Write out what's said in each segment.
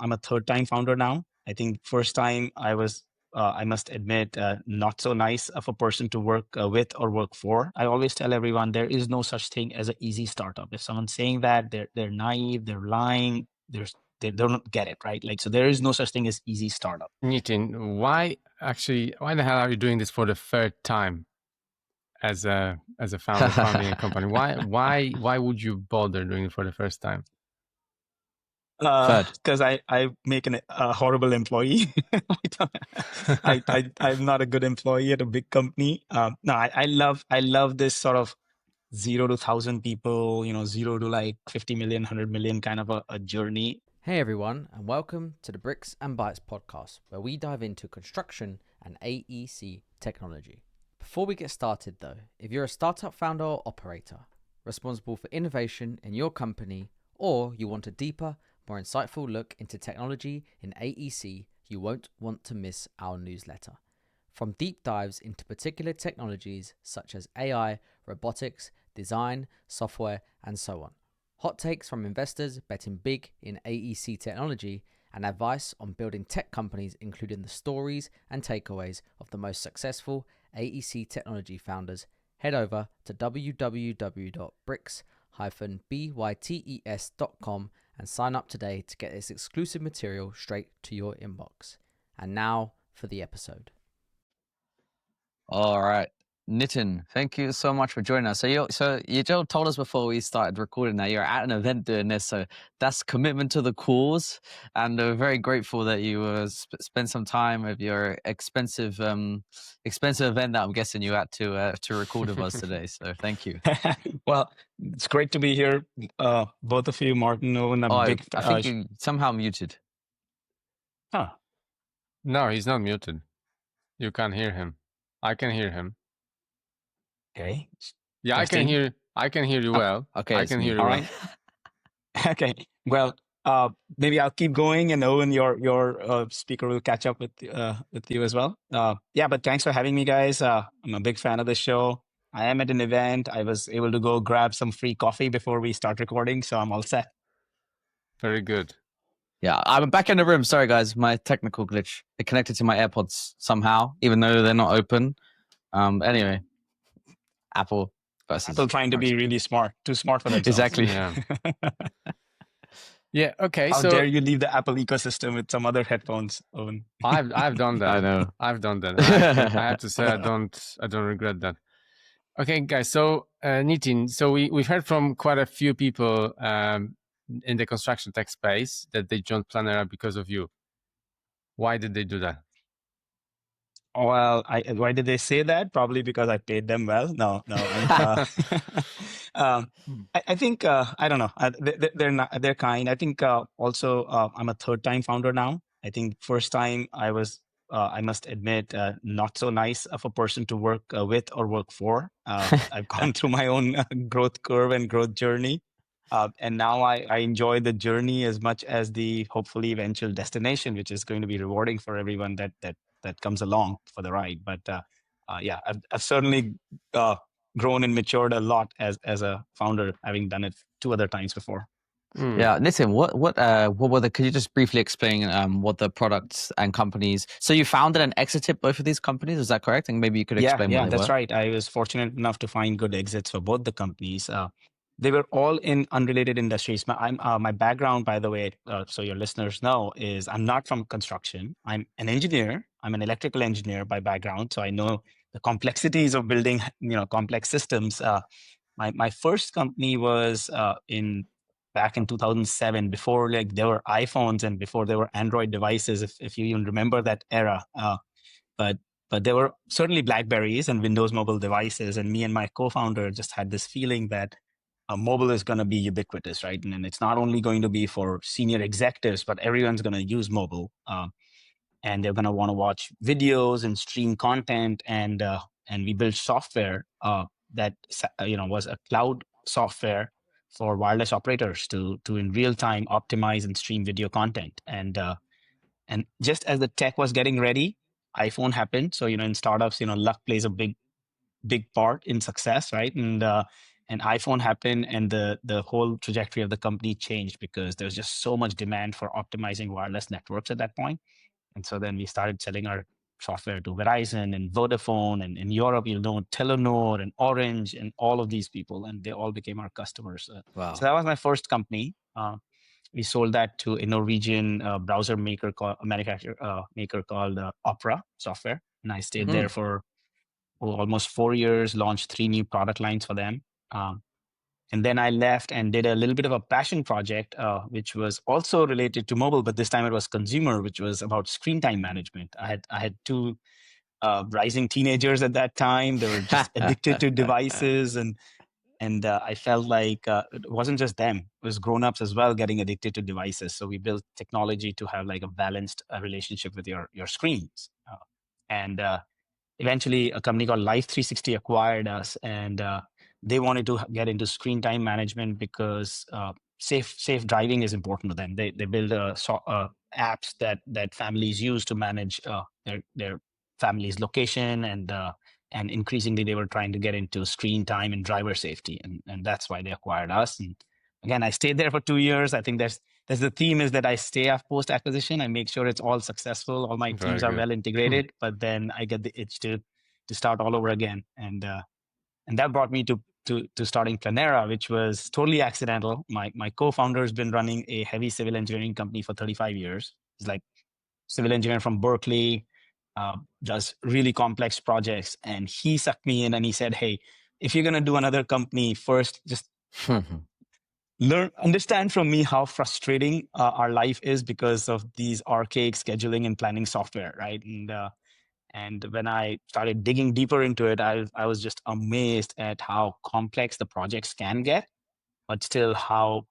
I'm a third-time founder now. I think first time I must admit, not so nice of a person to work with or work for. I always tell everyone there is no such thing as an easy startup. If someone's saying that, they're naive, they're lying, they don't get it, right? Like, so there is no such thing as easy startup. Nitin, why the hell are you doing this for the third time as a founder founding a company? Why would you bother doing it for the first time? Because I make a horrible employee. I'm not a good employee at a big company. No, I love this sort of 0 to 1,000 people, 0 to like 50 million, 100 million kind of a journey. Hey everyone, and welcome to the Bricks and Bytes podcast, where we dive into construction and AEC technology. Before we get started though, if you're a startup founder or operator responsible for innovation in your company, or you want a deeper, more insightful look into technology in AEC, you won't want to miss our newsletter. From deep dives into particular technologies such as AI, robotics, design, software, and so on. Hot takes from investors betting big in AEC technology, and advice on building tech companies, including the stories and takeaways of the most successful AEC technology founders. Head over to www.bricks-bytes.com and sign up today to get this exclusive material straight to your inbox. And now for the episode. All right, Nitin, thank you so much for joining us. You told us before we started recording that you're at an event doing this, so that's commitment to the cause, and we're very grateful that you spend some time of your expensive event that I'm guessing you had to record with us today. So thank you. Well, it's great to be here, both of you, Martin, Owen. I think you somehow muted. Huh. No, he's not muted. You can't hear him. I can hear him. Okay. Yeah, I can hear you well. Okay, I can hear you all well. right. Okay. Well, maybe I'll keep going, and Owen, your speaker will catch up with you as well. Yeah, but thanks for having me, guys. I'm a big fan of the show. I am at an event. I was able to go grab some free coffee before we start recording, so I'm all set. Very good. Yeah, I'm back in the room. Sorry, guys, my technical glitch. It connected to my AirPods somehow, even though they're not open. Anyway, Apple trying to be really smart, too smart for themselves. Exactly. Yeah. Yeah. Okay. How dare you leave the Apple ecosystem with some other headphones, Owen? I've done that. I know. I've done that. I have to say I don't regret that. Okay, guys. So Nitin, so we've heard from quite a few people in the construction tech space that they joined Planera because of you. Why did they do that? Well, why did they say that? Probably because I paid them well. No. I think I don't know. They're kind. I think also I'm a third-time founder now. I think first time I must admit, not so nice of a person to work with or work for. I've gone through my own growth curve and growth journey. And now I enjoy the journey as much as the hopefully eventual destination, which is going to be rewarding for everyone that comes along for the ride. But yeah, I've certainly grown and matured a lot as a founder, having done it 2 other times before. Yeah, Nitin, what were the? Could you just briefly explain what the products and companies? So you founded and exited both of these companies, is that correct? And maybe you could explain what they that's were. right. I was fortunate enough to find good exits for both the companies. They were all in unrelated industries. My background, by the way, so your listeners know, is I'm not from construction. I'm an engineer. I'm an electrical engineer by background, so I know the complexities of building, complex systems. My first company was back in 2007, before like there were iPhones and before there were Android devices, if you even remember that era. But there were certainly Blackberries and Windows mobile devices, and me and my co-founder just had this feeling that mobile is going to be ubiquitous, right? And it's not only going to be for senior executives, but everyone's going to use mobile, and they're going to want to watch videos and stream content. And we built software that was a cloud software for wireless operators to in real time optimize and stream video content. And just as the tech was getting ready, iPhone happened. So in startups, luck plays a big part in success, right? And and iPhone happened, and the whole trajectory of the company changed because there was just so much demand for optimizing wireless networks at that point. And so then we started selling our software to Verizon and Vodafone, and in Europe, Telenor and Orange and all of these people, and they all became our customers. Wow. So that was my first company. We sold that to a Norwegian browser maker maker called Opera Software, and I stayed there for almost 4 years. Launched 3 new product lines for them. And then I left and did a little bit of a passion project, which was also related to mobile, but this time it was consumer, which was about screen time management. I had 2 rising teenagers at that time. They were just addicted to devices, and I felt like it wasn't just them; it was grown-ups as well getting addicted to devices. So we built technology to have like a balanced relationship with your screens, and eventually a company called Life 360 acquired us, and they wanted to get into screen time management because safe driving is important to them. They build apps that families use to manage their family's location, and increasingly they were trying to get into screen time and driver safety, and that's why they acquired us. And again, I stayed there for 2 years. I think there's the theme is that I stay after post acquisition. I make sure it's all successful. All my teams are well integrated, but then I get the itch to start all over again. And that brought me to starting Planera, which was totally accidental. My co-founder has been running a heavy civil engineering company for 35 years. He's like civil engineer from Berkeley, does really complex projects. And he sucked me in and he said, hey, if you're going to do another company, first just understand from me how frustrating our life is because of these archaic scheduling and planning software, right? And when I started digging deeper into it, I was just amazed at how complex the projects can get, but still how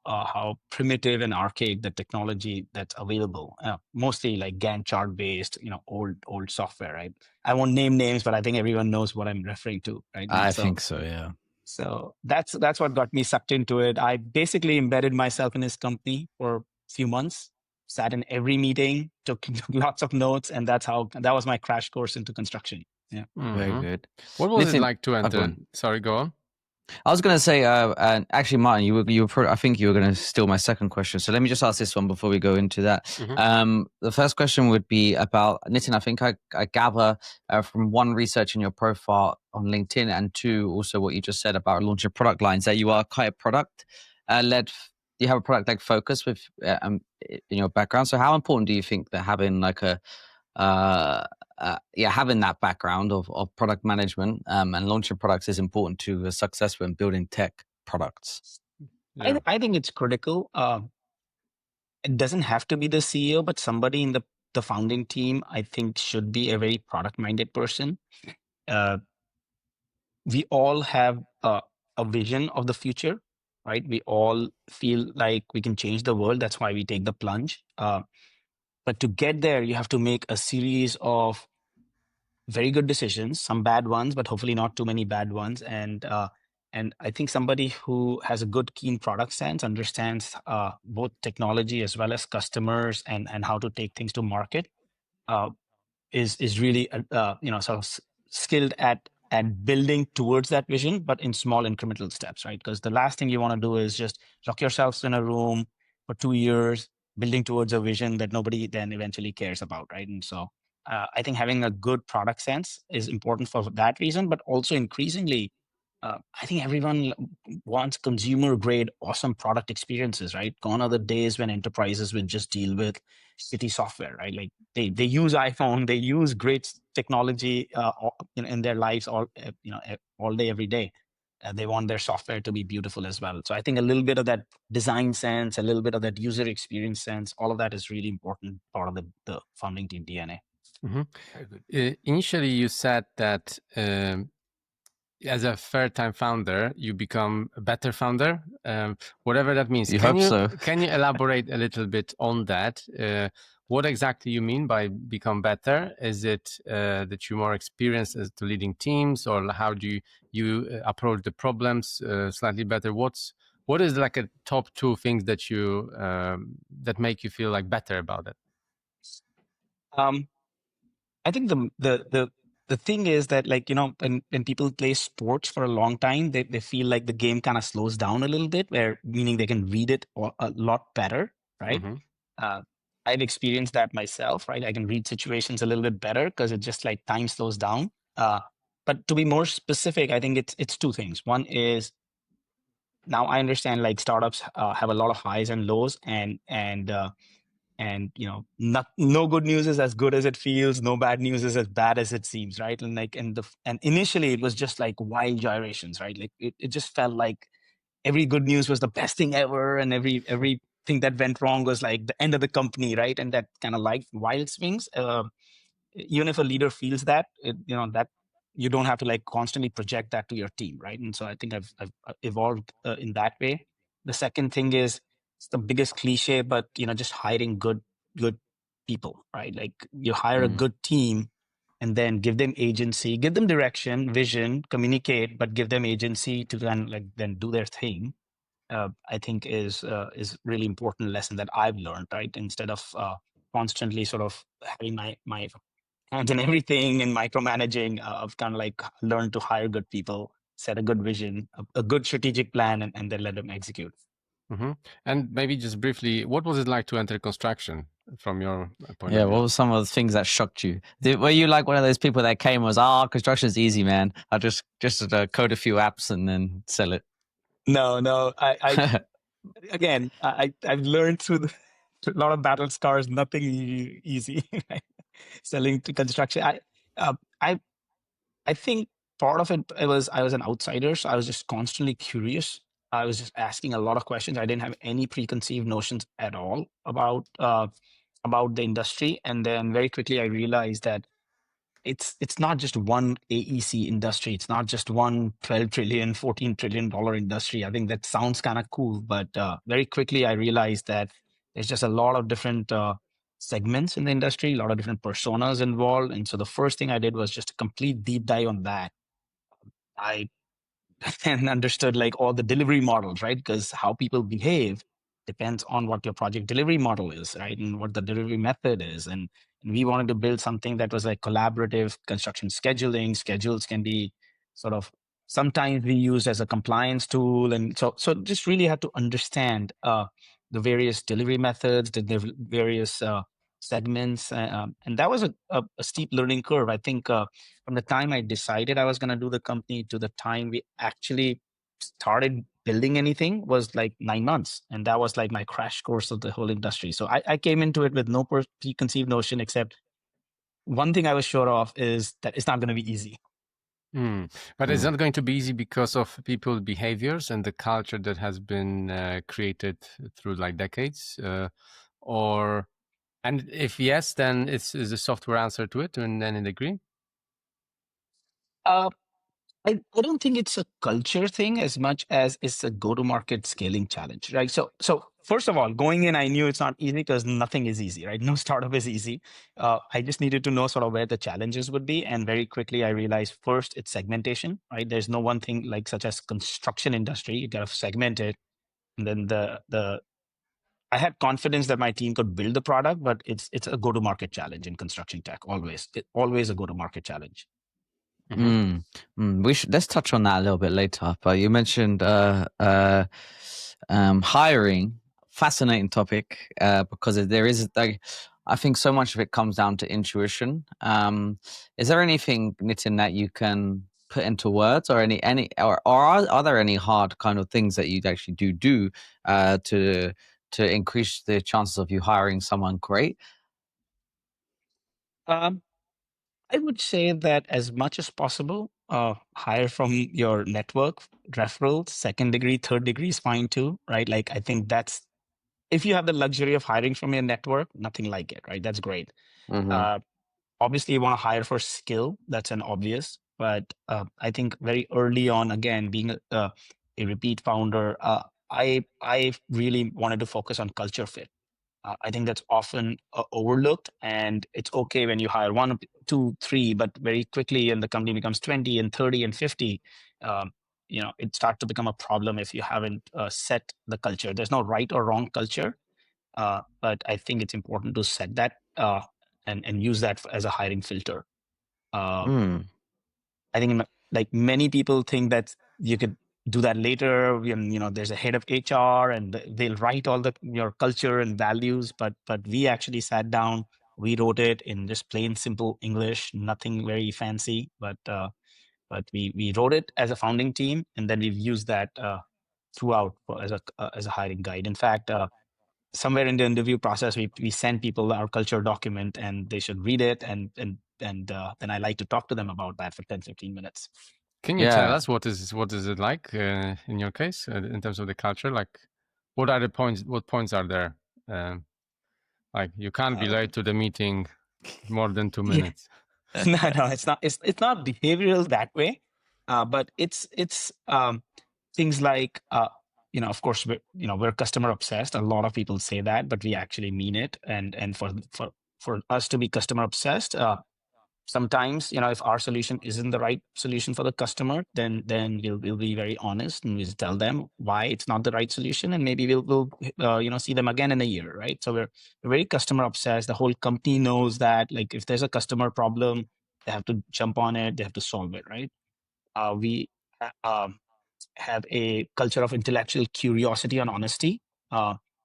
primitive and archaic the technology that's available. Mostly like Gantt chart based, old software, right? I won't name names, but I think everyone knows what I'm referring to, right? I think so, yeah. So that's what got me sucked into it. I basically embedded myself in his company for a few months, sat in every meeting, took lots of notes, and that was my crash course into construction. Yeah. Very good. What was Nitin, it like to enter? Sorry, go on. I was going to say, and actually, Martin, I think you were going to steal my second question. So let me just ask this one before we go into that. The first question would be about Nitin. I think I gather from one, research in your profile on LinkedIn, and 2, also what you just said about launching product lines, that you are quite a product led. You have a product led focus with in your background. So how important do you think that having like having that background of product management and launching products is important to success when building tech products? Yeah. I think it's critical. It doesn't have to be the CEO, but somebody in the founding team, I think, should be a very product-minded person. We all have a vision of the future, right? We all feel like we can change the world. That's why we take the plunge. But to get there, you have to make a series of very good decisions, some bad ones, but hopefully not too many bad ones. And I think somebody who has a good, keen product sense, understands both technology as well as customers and how to take things to market, is really sort of skilled at building towards that vision, but in small incremental steps, right? Because the last thing you want to do is just lock yourselves in a room for 2 years, building towards a vision that nobody then eventually cares about, right? And so I think having a good product sense is important for that reason, but also increasingly, I think everyone wants consumer grade, awesome product experiences, right? Gone are the days when enterprises would just deal with shitty software, right? Like they use iPhone, they use great technology in their lives all day, every day. They want their software to be beautiful as well. So I think a little bit of that design sense, a little bit of that user experience sense, all of that is really important part of the founding team DNA. Very good. Initially, you said that as a third-time founder, you become a better founder, whatever that means. Can you elaborate a little bit on that? What exactly you mean by become better? Is it that you're more experienced as to leading teams, or how do you approach the problems slightly better? What is like a top 2 things that you that make you feel like better about it? I think the the thing is that, like, when people play sports for a long time, they feel like the game kind of slows down a little bit, where meaning they can read it a lot better, right? Mm-hmm. Uh, I've experienced that myself, right? I can read situations a little bit better because it just like time slows down. But to be more specific, I think it's two things. One is, now I understand like startups have a lot of highs and lows, and not no good news is as good as it feels, no bad news is as bad as it seems, right? And like and initially it was just like wild gyrations, right? Like it just felt like every good news was the best thing ever, and everything that went wrong was like the end of the company, right? And that kind of like wild swings. Even if a leader feels that, that you don't have to like constantly project that to your team, right? And so I think I've evolved in that way. The second thing is, it's the biggest cliche, but just hiring good people, right? Like, you hire a Mm. good team and then give them agency, give them direction, vision, communicate, but give them agency to then do their thing. I think is really important lesson that I've learned, right? Instead of constantly sort of having my hands in everything and micromanaging, I've kind of like learned to hire good people, set a good vision, a good strategic plan, and then let them execute. Mm-hmm. And maybe just briefly, what was it like to enter construction from your point Yeah, of view? what were some of the things that shocked you? Were you like one of those people that came and was, construction's easy, man. I'll just code a few apps and then sell it. No, I again, I've learned through a lot of battle scars, nothing easy. Right? Selling to construction, uh, I I think part of it was I was an outsider, so I was just constantly curious. I was just asking a lot of questions. I didn't have any preconceived notions at all about the industry, and then very quickly I realized that it's not just one AEC industry. It's not just one 12 trillion, $14 trillion industry. I think that sounds kind of cool, but very quickly I realized that there's just a lot of different segments in the industry, a lot of different personas involved. And so the first thing I did was just a complete deep dive on that. I and understood like all the delivery models, right? Because how people behave depends on what your project delivery model is, right? And what the delivery method is. And we wanted to build something that was like collaborative construction scheduling. Schedules can be sort of sometimes be used as a compliance tool. And so just really had to understand the various delivery methods, the various segments. And that was a steep learning curve. I think from the time I decided I was going to do the company to the time we actually started building anything was like 9 months. And that was like my crash course of the whole industry. So I came into it with no preconceived notion, except one thing I was sure of is that it's not going to be easy. But it's not going to be easy because of people's behaviors and the culture that has been created through like decades, and if yes, then is a software answer to it, and then it agree. Uh, I don't think it's a culture thing as much as it's a go-to-market scaling challenge, right? So first of all, going in, I knew it's not easy because nothing is easy, right? No startup is easy. I just needed to know sort of where the challenges would be, and very quickly I realized first it's segmentation, right? There's no one thing like such as construction industry. You gotta segment it, and then the I had confidence that my team could build the product, but it's a go-to-market challenge in construction tech. Always a go-to-market challenge. Let's touch on that a little bit later. But you mentioned hiring, fascinating topic because there is like, I think so much of it comes down to intuition. Is there anything, Nitin, that you can put into words, or are there any hard kind of things that you actually do to increase the chances of you hiring someone great? Um, I would say that as much as possible, hire from your network, referrals, second degree, third degree is fine too, right? Like, I think that's, if you have the luxury of hiring from your network, nothing like it, right? That's great. Mm-hmm. Uh, Obviously, you want to hire for skill. That's an obvious. But I think very early on, again, being a repeat founder, I really wanted to focus on culture fit. I think that's often overlooked, and it's okay when you hire one, two, three, but very quickly, and the company becomes 20 and 30 and 50. Um, it starts to become a problem if you haven't set the culture. There's no right or wrong culture, but I think it's important to set that and use that as a hiring filter. I think like many people think that you could do that later when there's a head of HR and they'll write all your culture and values, but we actually sat down, we wrote it in just plain simple English, nothing very fancy, but we wrote it as a founding team, and then we've used that throughout as a hiring guide. In fact, somewhere in the interview process, we send people our culture document, and they should read it, and then I like to talk to them about that for 10-15 minutes. Can you tell us what is it like in your case in terms of the culture? Like, what are the points? What points are there? Like, you can't be late to the meeting more than 2 minutes. No, it's not. It's not behavioral that way, but it's things like of course we're customer obsessed. A lot of people say that, but we actually mean it. And for us to be customer obsessed, sometimes if our solution isn't the right solution for the customer, then we'll be very honest, and we'll tell them why it's not the right solution, and maybe we'll see them again in a year, right? So we're very customer obsessed. The whole company knows that, like, if there's a customer problem, they have to jump on it, they have to solve it, right? We have a culture of intellectual curiosity and honesty.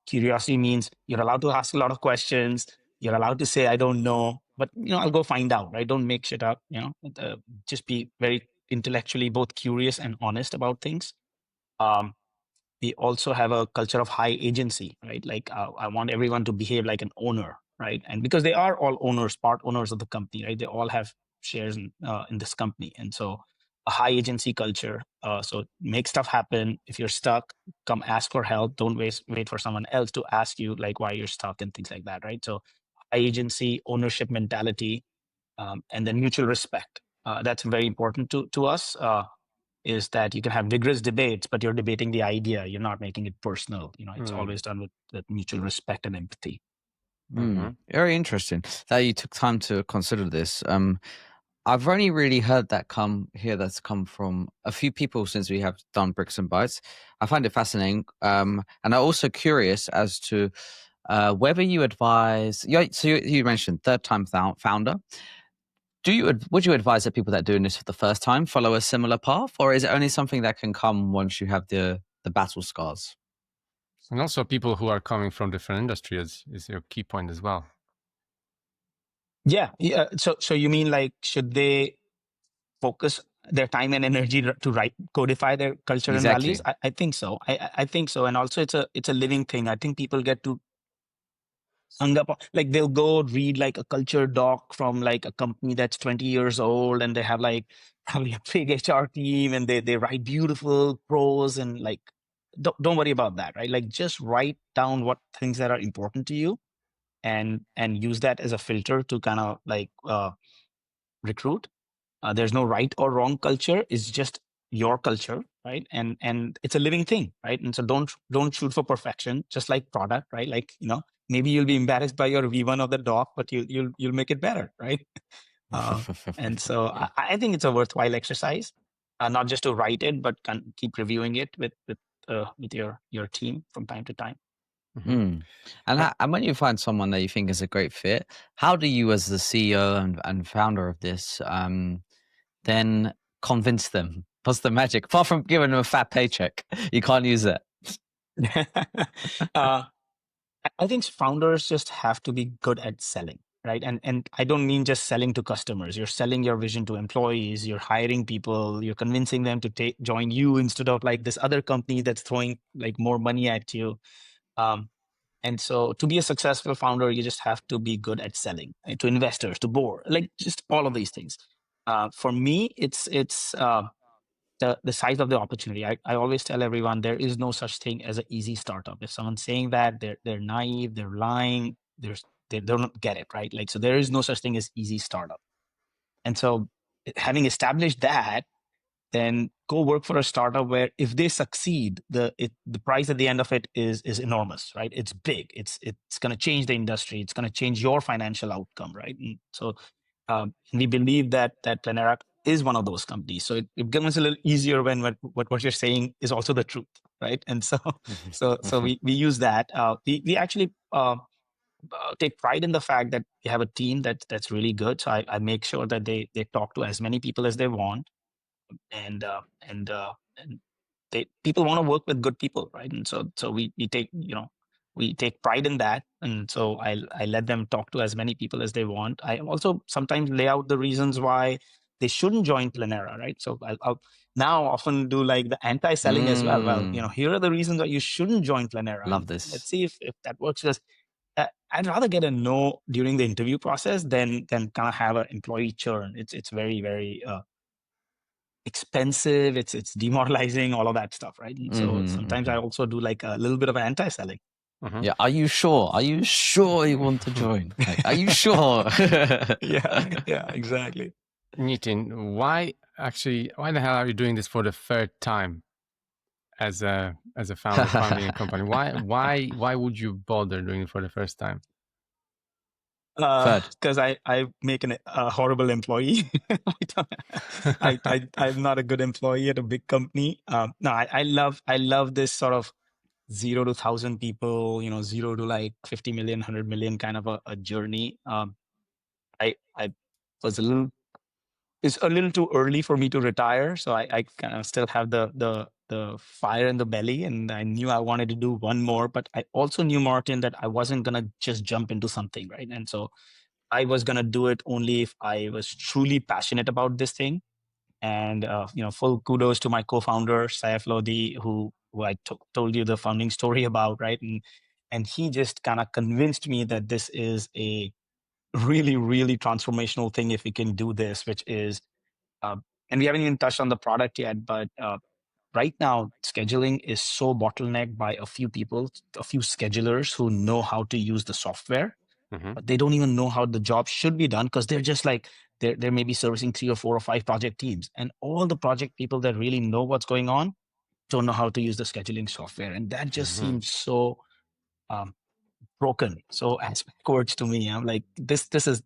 Curiosity means you're allowed to ask a lot of questions. You're allowed to say, I don't know, but I'll go find out, right? Don't make shit up, just be very intellectually both curious and honest about things. We also have a culture of high agency, right? Like I want everyone to behave like an owner, right? And because they are all owners, part owners of the company, right? They all have shares in this company. And so a high agency culture. So make stuff happen. If you're stuck, come ask for help. Don't wait for someone else to ask you like why you're stuck and things like that, right? So high agency, ownership mentality, and then mutual respect. That's very important to us. Is that you can have vigorous debates, but you're debating the idea. You're not making it personal. It's always done with mutual respect and empathy. Very interesting that you took time to consider this. I've only really heard that's come from a few people since we have done Bricks and Bytes. I find it fascinating. And I'm also curious as to whether you advise, so you mentioned third time founder. Would you advise that people that are doing this for the first time follow a similar path, or is it only something that can come once you have the battle scars? And also people who are coming from different industries is your key point as well. Yeah. So you mean like, should they focus their time and energy to codify their culture and values? I think so. I think so. And also it's a living thing. I think people get to hung up on, like, they'll go read like a culture doc from like a company that's 20 years old, and they have like probably a big HR team, and they write beautiful prose, and like don't worry about that, right? Like, just write down what things that are important to you, and use that as a filter to kind of like recruit. There's no right or wrong culture. It's just your culture, right? And it's a living thing, right? And so don't shoot for perfection, just like product, right? Like, maybe you'll be embarrassed by your V1 of the doc, but you'll make it better, right? And so I think it's a worthwhile exercise, not just to write it, but keep reviewing it with your team from time to time. And when you find someone that you think is a great fit, how do you, as the CEO and founder of this, then convince them? What's the magic? Apart from giving them a fat paycheck, you can't use it. I think founders just have to be good at selling, right? And I don't mean just selling to customers. You're selling your vision to employees. You're hiring people. You're convincing them to join you instead of like this other company that's throwing like more money at you. And so to be a successful founder, you just have to be good at selling, to investors, to board, like just all of these things. For me, it's the size of the opportunity. I always tell everyone there is no such thing as an easy startup. If someone's saying that, they're naive, they're lying, they don't get it, right? Like, so there is no such thing as easy startup. And so having established that, then go work for a startup where if they succeed, the price at the end of it is enormous, right? It's big. It's going to change the industry. It's going to change your financial outcome, right? And so we believe that Planera is one of those companies. So it becomes a little easier when what you're saying is also the truth, right? And so so we use that. We actually take pride in the fact that we have a team that's really good. So I make sure that they talk to as many people as they want, and people want to work with good people, right? And so we take we take pride in that, and so I let them talk to as many people as they want. I also sometimes lay out the reasons why they shouldn't join Planera, right? So I'll now often do like the anti-selling as well. Well, here are the reasons why you shouldn't join Planera. Love And this. let's see if that works. Because I'd rather get a no during the interview process than kind of have an employee churn. It's very, very expensive. It's demoralizing, all of that stuff, right? And so sometimes I also do like a little bit of anti-selling. Yeah. Are you sure? Are you sure you want to join? Like, are you sure? yeah, exactly. Nitin, why the hell are you doing this for the third time as a founder founding a company? Why would you bother doing it for the first time? Because I make a horrible employee. I'm not a good employee at a big company. No, I love this sort of 0 to 1,000 people, 0 to like 50 million, 100 million kind of a journey. I was it's a little too early for me to retire, so I kind of still have the fire in the belly, and I knew I wanted to do one more, but I also knew, Martin, that I wasn't gonna just jump into something, right? And so I was gonna do it only if I was truly passionate about this thing. And full kudos to my co-founder Saif Lodi, who I told you the founding story about, right? And he just kind of convinced me that this is a really, really transformational thing if we can do this, which is, and we haven't even touched on the product yet, but right now scheduling is so bottlenecked by a few people, a few schedulers who know how to use the software, but they don't even know how the job should be done, because they're just like they're maybe servicing 3 or 4 or 5 project teams, and all the project people that really know what's going on don't know how to use the scheduling software, and that just seems so broken, so as backwards to me. I'm like, this is,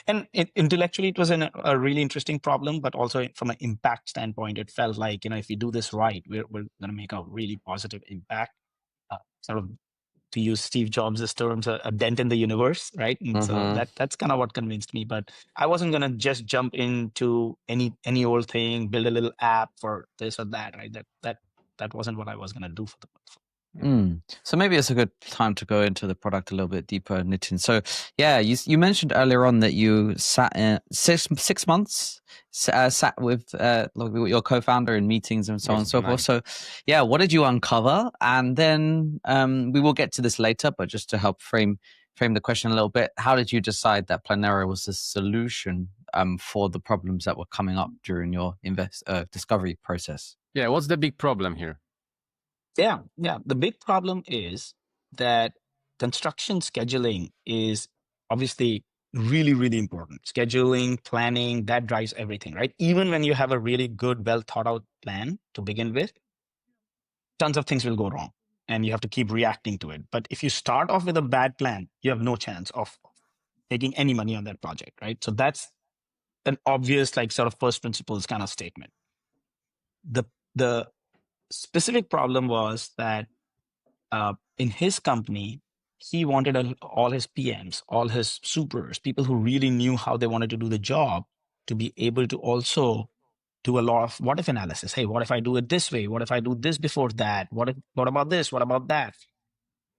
and intellectually it was a really interesting problem, but also from an impact standpoint, it felt like, if we do this right, we're going to make a really positive impact, sort of, to use Steve Jobs' terms, a dent in the universe, right? And so that's kind of what convinced me. But I wasn't gonna just jump into any old thing, build a little app for this or that, right? That wasn't what I was gonna do for the. So maybe it's a good time to go into the product a little bit deeper, Nitin. So yeah, you mentioned earlier on that you sat in 6 months, sat with your co-founder in meetings and so on and so forth. So yeah, what did you uncover? And then we will get to this later, but just to help frame the question a little bit, how did you decide that Planera was the solution for the problems that were coming up during your discovery process? Yeah, what's the big problem here? Yeah. The big problem is that construction scheduling is obviously really, really important. Scheduling, planning, that drives everything, right? Even when you have a really good, well thought out plan to begin with, tons of things will go wrong and you have to keep reacting to it. But if you start off with a bad plan, you have no chance of making any money on that project, right? So that's an obvious, like, sort of first principles kind of statement. The specific problem was that in his company, he wanted all his PMs, all his supers, people who really knew how they wanted to do the job, to be able to also do a lot of what if analysis. Hey, what if I do it this way? What if I do this before that? What about this? What about that?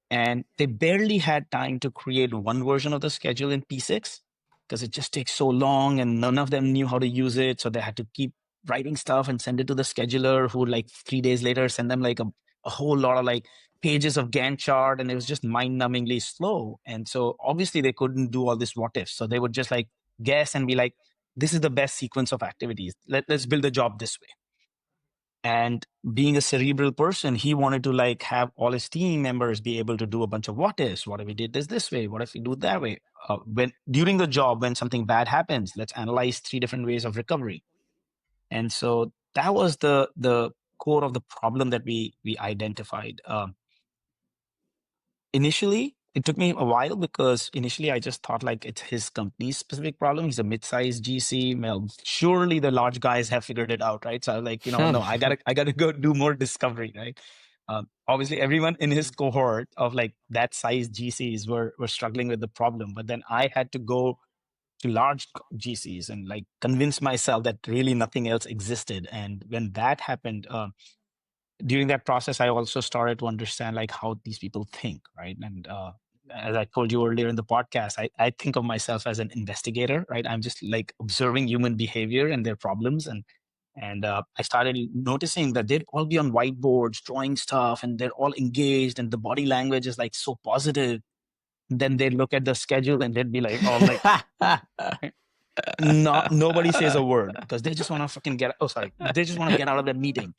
And they barely had time to create one version of the schedule in P6, because it just takes so long and none of them knew how to use it. So they had to keep writing stuff and send it to the scheduler, who like 3 days later send them like a whole lot of like pages of Gantt chart, and it was just mind-numbingly slow. And so obviously they couldn't do all this what if. So they would just like guess and be like, this is the best sequence of activities. Let's build a job this way. And being a cerebral person, he wanted to like have all his team members be able to do a bunch of what ifs. What if we did this way? What if we do it that way? When during the job, when something bad happens, let's analyze 3 different ways of recovery. And so that was the core of the problem that we identified. Initially, it took me a while, because initially I just thought like it's his company's specific problem. He's a mid-sized GC. Well, surely the large guys have figured it out, right? So I was like, no, I gotta go do more discovery, right? Obviously, everyone in his cohort of like that size GCs were struggling with the problem. But then I had to go to large GCs and like convince myself that really nothing else existed. And when that happened, during that process, I also started to understand like how these people think, right? And as I told you earlier in the podcast, I think of myself as an investigator, right? I'm just like observing human behavior and their problems, and I started noticing that they'd all be on whiteboards drawing stuff, and they're all engaged, and the body language is like so positive. Then they'd look at the schedule and they'd be like, all like, nobody says a word because they just want to fucking get. Oh, sorry, they just want to get out of that meeting.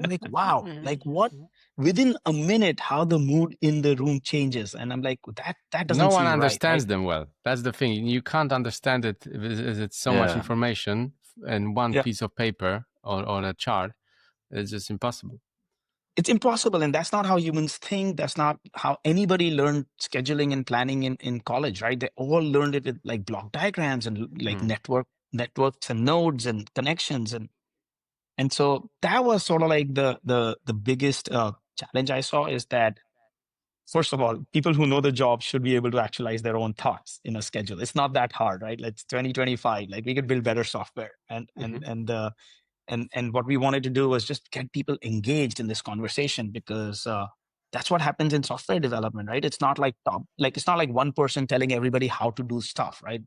I'm like, wow, like what? Within a minute, how the mood in the room changes, and I'm like, that doesn't No one seem right, understands right? them well. That's the thing. You can't understand it if it's so much Yeah. information in one Yeah. piece of paper or a chart. It's just impossible. It's impossible, and that's not how humans think. That's not how anybody learned scheduling and planning in college, right? They all learned it with like block diagrams and like networks and nodes and connections, and so that was sort of like the biggest challenge I saw is that, first of all, people who know the job should be able to actualize their own thoughts in a schedule. It's not that hard, right? It's 2025. Like we could build better software, and what we wanted to do was just get people engaged in this conversation, because that's what happens in software development, right? It's not like it's not like one person telling everybody how to do stuff, right?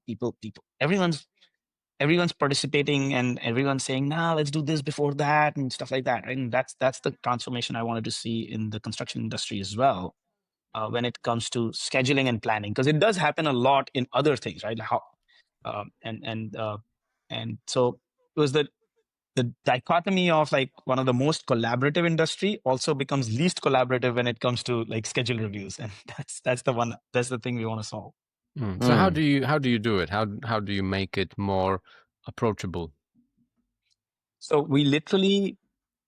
Everyone's participating, and everyone's saying, nah, let's do this before that and stuff like that, right? And that's the transformation I wanted to see in the construction industry as well, when it comes to scheduling and planning, because it does happen a lot in other things, right? How and so it was the dichotomy of like one of the most collaborative industry also becomes least collaborative when it comes to like schedule reviews, and that's the thing we want to solve. So how do you do it? How do you make it more approachable? So we literally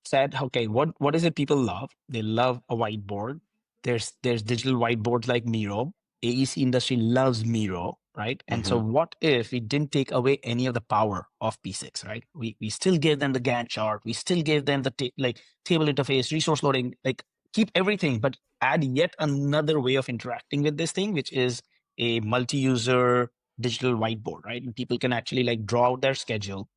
said, okay, what is it people love? They love a whiteboard. There's digital whiteboards like Miro. AEC industry loves Miro, right? And so what if we didn't take away any of the power of P6, right? We still gave them the Gantt chart. We still gave them the table interface, resource loading, like keep everything, but add yet another way of interacting with this thing, which is a multi-user digital whiteboard, right? And people can actually like draw out their schedule.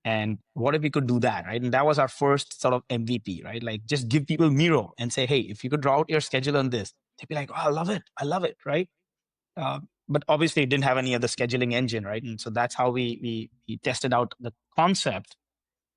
And what if we could do that, right? And that was our first sort of MVP, right? Like just give people Miro and say, hey, if you could draw out your schedule on this, they'd be like, oh, I love it, right? But obviously it didn't have any other scheduling engine, right? And so that's how we tested out the concept.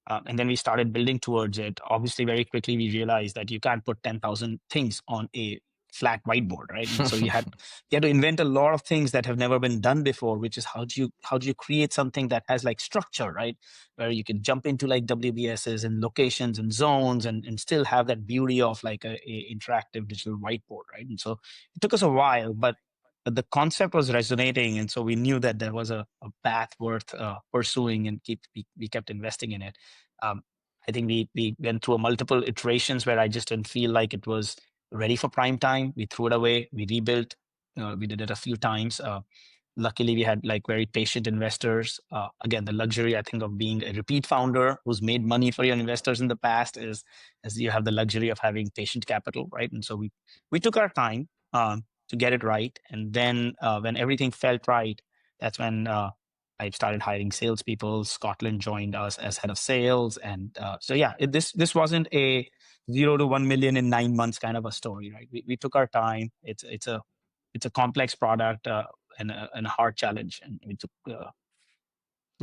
And then we started building towards it. Obviously, very quickly, we realized that you can't put 10,000 things on a flat whiteboard, right? And so you had to invent a lot of things that have never been done before, which is how do you create something that has like structure, right? Where you can jump into like WBSs and locations and zones and still have that beauty of like a interactive digital whiteboard, right? And so it took us a while, but the concept was resonating, and so we knew that there was a path worth pursuing, and we kept investing in it. I think we went through multiple iterations where I just didn't feel like it was ready for prime time. We threw it away. We rebuilt. We did it a few times. Luckily, we had like very patient investors. Again, the luxury, I think, of being a repeat founder who's made money for your investors in the past is you have the luxury of having patient capital, right? And so we took our time to get it right. And then when everything felt right, that's when I started hiring salespeople. Scotland joined us as head of sales, and so yeah, this wasn't a 0 to 1 million in 9 months kind of a story, right? We took our time. It's a complex product and a hard challenge, and we took.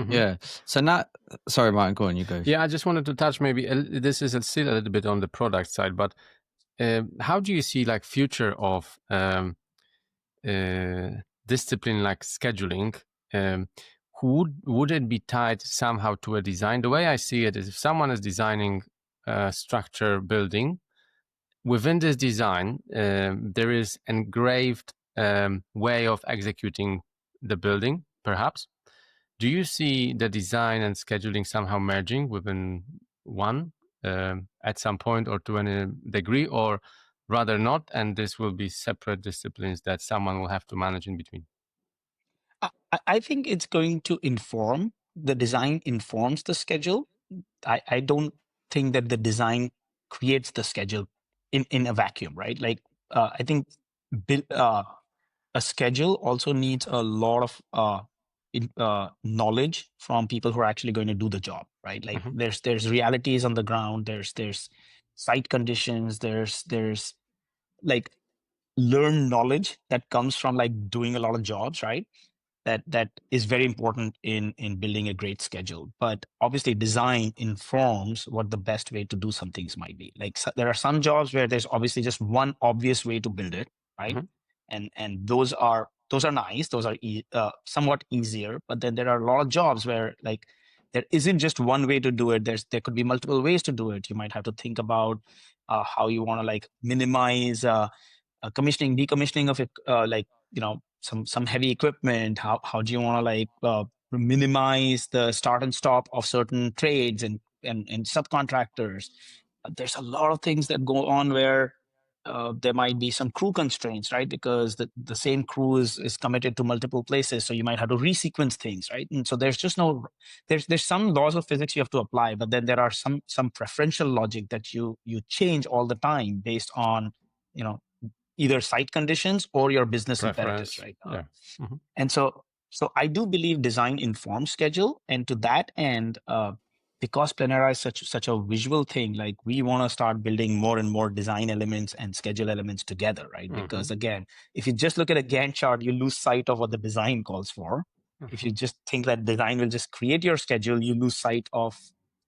Yeah. So now, sorry, Martin, go on. You go. Yeah, I just wanted to touch maybe this is still a little bit on the product side, but how do you see like future of discipline like scheduling? Would it be tied somehow to a design? The way I see it is, if someone is designing a structure building, within this design, there is engraved way of executing the building, perhaps. Do you see the design and scheduling somehow merging within one at some point or to any degree, or rather not, and this will be separate disciplines that someone will have to manage in between? I think it's going to inform the design informs the schedule. I don't think that the design creates the schedule in a vacuum, right? Like I think a schedule also needs a lot of knowledge from people who are actually going to do the job, right? Like there's realities on the ground, there's site conditions, there's like learned knowledge that comes from like doing a lot of jobs, right? That is very important in building a great schedule. But obviously design informs what the best way to do some things might be. Like there are some jobs where there's obviously just one obvious way to build it, right? And those are nice, those are somewhat easier. But then there are a lot of jobs where like there isn't just one way to do it. There could be multiple ways to do it. You might have to think about how you want to like minimize commissioning, decommissioning of it, like some heavy equipment. How do you want to like minimize the start and stop of certain trades and subcontractors? There's a lot of things that go on where there might be some crew constraints, right? Because the same crew is committed to multiple places, so you might have to resequence things, right? And so there's just no there's some laws of physics you have to apply, but then there are some preferential logic that you change all the time based on either site conditions or your business imperatives, right? And so I do believe design informs schedule, and to that end, because Planera is such a visual thing, like we want to start building more and more design elements and schedule elements together, right? Because again, if you just look at a Gantt chart, you lose sight of what the design calls for. If you just think that design will just create your schedule, you lose sight of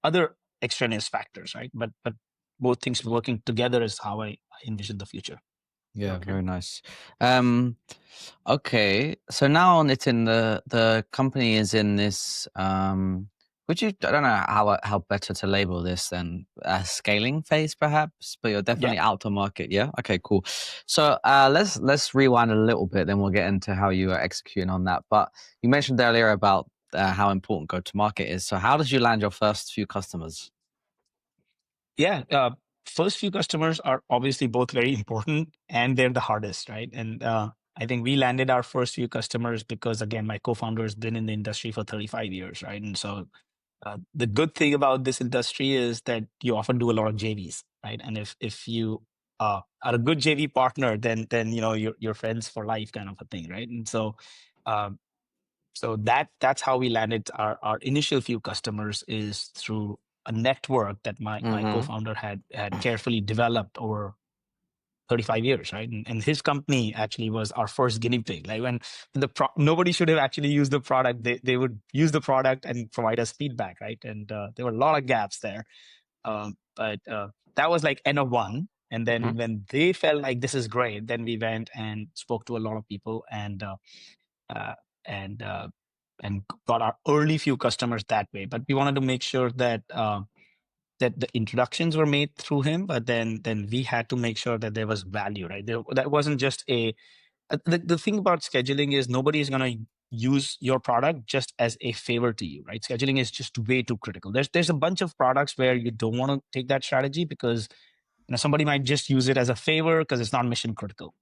other extraneous factors, right? But both things working together is how I envision the future. Yeah, very nice. Okay, so now Nitin, the company is in this. Would you? I don't know how better to label this than a scaling phase, perhaps. But you're definitely out to market. Yeah. Okay. Cool. So let's rewind a little bit, then we'll get into how you are executing on that. But you mentioned earlier about how important go to market is. So how did you land your first few customers? Yeah. First few customers are obviously both very important, and they're the hardest, right? And I think we landed our first few customers because, again, my co-founder has been in the industry for 35 years, right? And so the good thing about this industry is that you often do a lot of JVs, right? And if you are a good JV partner, then you're friends for life, kind of a thing, right? And so that's how we landed our initial few customers, is through a network that my co-founder had carefully developed over 35 years, right? And his company actually was our first guinea pig. Like when nobody should have actually used the product, they would use the product and provide us feedback, right? And there were a lot of gaps there. But that was like N of one. And then when they felt like this is great, then we went and spoke to a lot of people and got our early few customers that way. But we wanted to make sure that that the introductions were made through him, but then we had to make sure that there was value, right? That wasn't just the thing about scheduling is nobody is going to use your product just as a favor to you, right? Scheduling is just way too critical. There's a bunch of products where you don't want to take that strategy because somebody might just use it as a favor because it's not mission critical.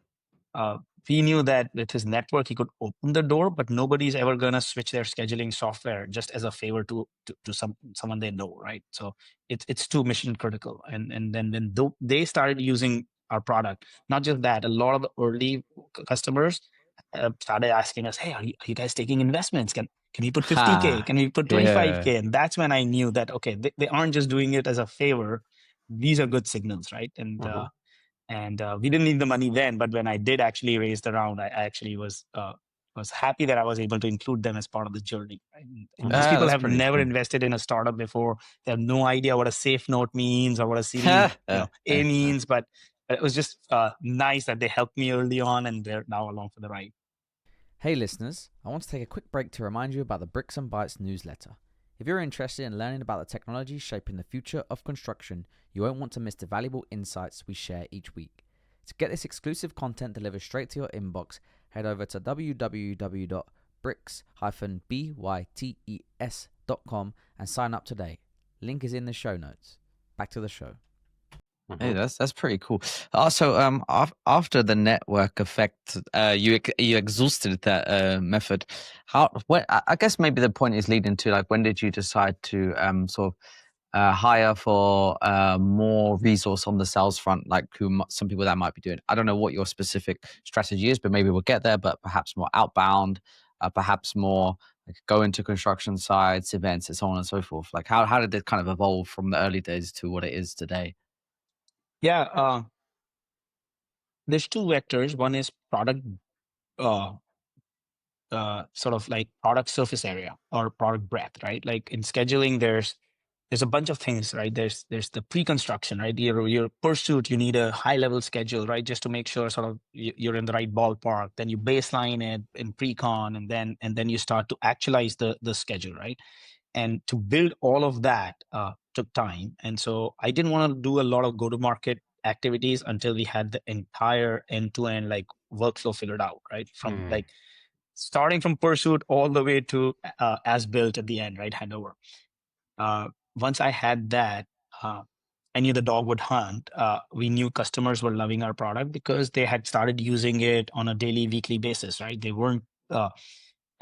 We knew that with his network, he could open the door, but nobody's ever going to switch their scheduling software just as a favor to someone they know, right? So it's too mission critical. And then they started using our product. Not just that, a lot of the early customers started asking us, hey, are you guys taking investments? Can we put 50K? Can we put 25K? And that's when I knew that, okay, they aren't just doing it as a favor. These are good signals, right? And we didn't need the money then, but when I did actually raise the round, I actually was happy that I was able to include them as part of the journey. Right? And these people have never invested in a startup before. They have no idea what a safe note means or what a Series A means, but it was just nice that they helped me early on, and they're now along for the ride. Hey listeners, I want to take a quick break to remind you about the Bricks and Bytes newsletter. If you're interested in learning about the technology shaping the future of construction, you won't want to miss the valuable insights we share each week. To get this exclusive content delivered straight to your inbox, head over to www.bricks-bytes.com and sign up today. Link is in the show notes. Back to the show. Hey, that's pretty cool. Also, after the network effect, you exhausted that method. I guess maybe the point is leading to like, when did you decide to sort of hire for more resource on the sales front, like some people that might be doing. I don't know what your specific strategy is, but maybe we'll get there. But perhaps more outbound, perhaps more like go into construction sites, events, and so on and so forth. Like how did it kind of evolve from the early days to what it is today? Yeah, there's two vectors. One is product, uh, sort of like product surface area or product breadth, right? Like in scheduling, there's a bunch of things, right? There's the pre-construction, right? Your pursuit, you need a high level schedule, right? Just to make sure sort of you're in the right ballpark. Then you baseline it in pre-con, and then you start to actualize the schedule, right? And to build all of that took time. And so I didn't want to do a lot of go-to-market activities until we had the entire end-to-end like workflow figured out, right? From like starting from pursuit all the way to as built at the end, right? Handover. Once I had that, I knew the dog would hunt. We knew customers were loving our product because they had started using it on a daily, weekly basis, right? They weren't,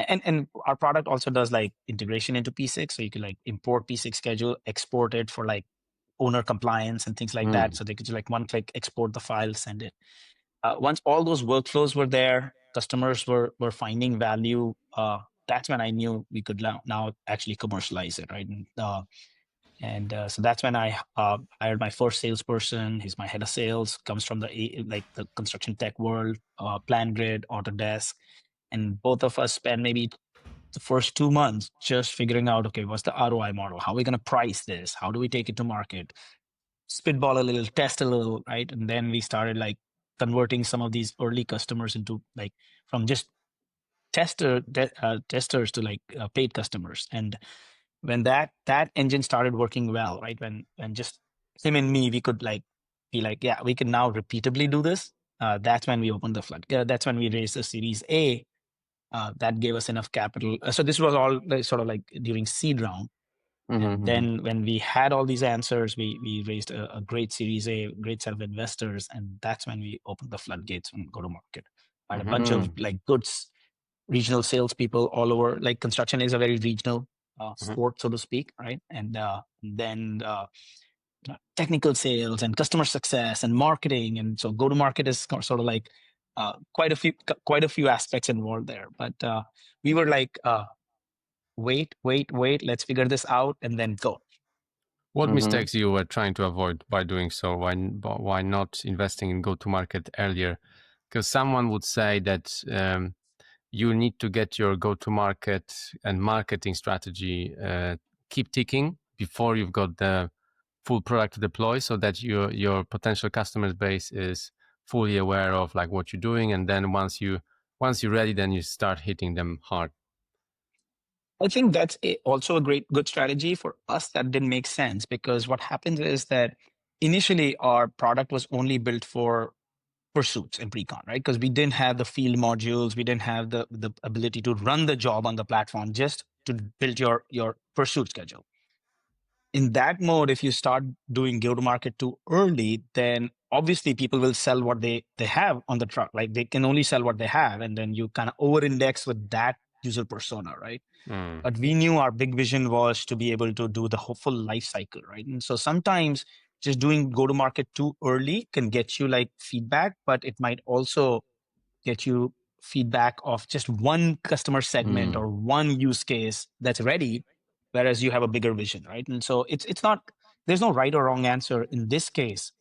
and our product also does like integration into P6, so you could like import P6 schedule, export it for like owner compliance and things like that. So they could just like one click export the file, send it. Once all those workflows were there, customers were finding value. That's when I knew we could now actually commercialize it, right? So that's when I hired my first salesperson. He's my head of sales. Comes from the construction tech world, PlanGrid, Autodesk, and both of us spent maybe the first 2 months just figuring out, okay, what's the ROI model? How are we going to price this? How do we take it to market? Spitball a little, test a little, right? And then we started like converting some of these early customers into like from just testers to like paid customers. And when that engine started working well, right? When just him and me, we could like be like, yeah, we can now repeatably do this. That's when we opened the flood. That's when we raised the Series A. That gave us enough capital. So this was all like, sort of like during seed round. And then when we had all these answers, we raised a great Series A, great set of investors, and that's when we opened the floodgates and go to market. Had a bunch of like good regional salespeople all over. Like construction is a very regional sport, so to speak, right? And then technical sales and customer success and marketing, and so go to market is sort of like quite a few aspects involved there. But we were like, wait, let's figure this out and then go. What mistakes you were trying to avoid by doing so? Why not investing in go-to-market earlier? Because someone would say that you need to get your go-to-market and marketing strategy keep ticking before you've got the full product to deploy, so that your potential customer base is fully aware of like what you're doing, and then once you're ready, then you start hitting them hard. I think that's also a good strategy. For us, that didn't make sense because what happens is that initially our product was only built for pursuits and pre-con, right? Because we didn't have the field modules, we didn't have the ability to run the job on the platform, just to build your pursuit schedule. In that mode, if you start doing go-to-market too early, then obviously people will sell what they have on the truck. Like they can only sell what they have, and then you kind of over-index with that user persona, right? But we knew our big vision was to be able to do the full life cycle, right? And so sometimes just doing go-to-market too early can get you like feedback, but it might also get you feedback of just one customer segment or one use case that's ready, whereas you have a bigger vision, right? And so it's not, there's no right or wrong answer in this case.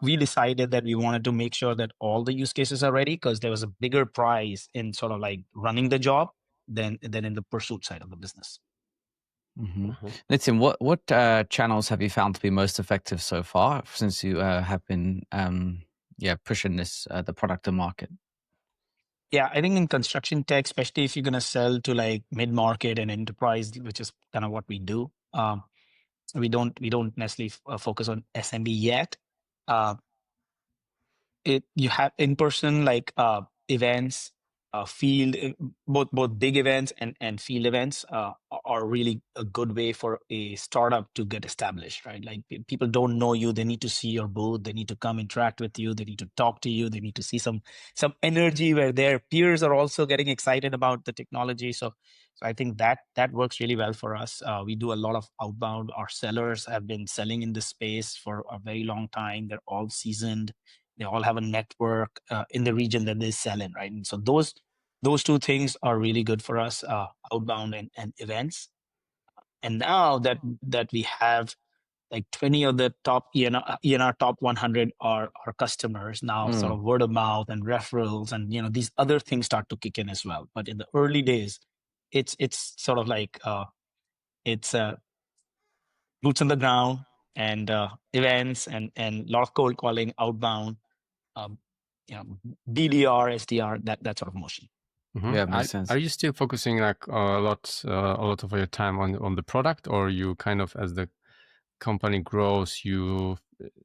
We decided that we wanted to make sure that all the use cases are ready because there was a bigger prize in sort of like running the job than in the pursuit side of the business. Nitin, what channels have you found to be most effective so far since you have been pushing this the product to market? Yeah, I think in construction tech, especially if you're going to sell to like mid-market and enterprise, which is kind of what we do, we don't necessarily focus on SMB yet. You have in-person like events, field, both big events and field events are really a good way for a startup to get established, right? Like people don't know you, they need to see your booth, they need to come interact with you, they need to talk to you, they need to see some energy where their peers are also getting excited about the technology. So I think that works really well for us. We do a lot of outbound. Our sellers have been selling in this space for a very long time. They're all seasoned. They all have a network in the region that they sell in, right? And so those two things are really good for us, outbound and events. And now that we have like 20 of the top ENR top 100 are our customers now, sort of word of mouth and referrals, and these other things start to kick in as well. But in the early days, it's sort of like it's boots on the ground and events and a lot of cold calling outbound, um, BDR, SDR, that sort of motion. Yeah, makes sense. Are you still focusing like a lot of your time on the product, or you kind of, as the company grows, you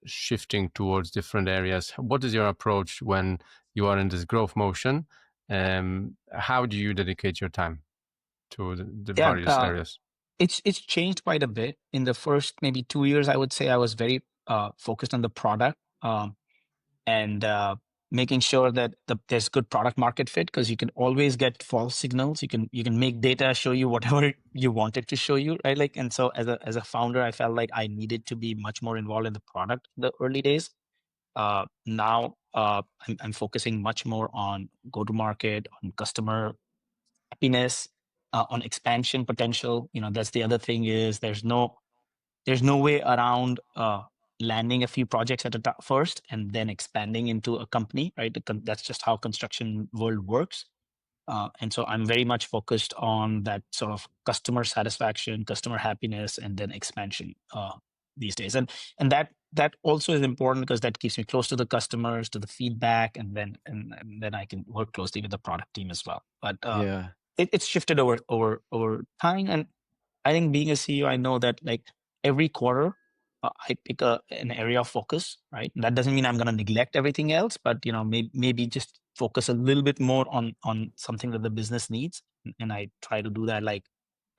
shifting towards different areas? What is your approach when you are in this growth motion? How do you dedicate your time to the various areas? It's changed quite a bit. In the first maybe 2 years, I would say I was very focused on the product, and making sure that there's good product market fit, because you can always get false signals. You can make data show you whatever you want it to show you, right? Like, and so as a founder, I felt like I needed to be much more involved in the product in the early days. Now I'm focusing much more on go to market, on customer happiness, on expansion potential. That's the other thing, is there's no way around landing a few projects at first and then expanding into a company, right? That's just how construction world works. And so I'm very much focused on that sort of customer satisfaction, customer happiness, and then expansion these days. And that also is important, because that keeps me close to the customers, to the feedback, and then I can work closely with the product team as well. But it's shifted over time. And I think being a CEO, I know that like every quarter, I pick an area of focus, right? That doesn't mean I'm going to neglect everything else, but maybe just focus a little bit more on something that the business needs, and I try to do that like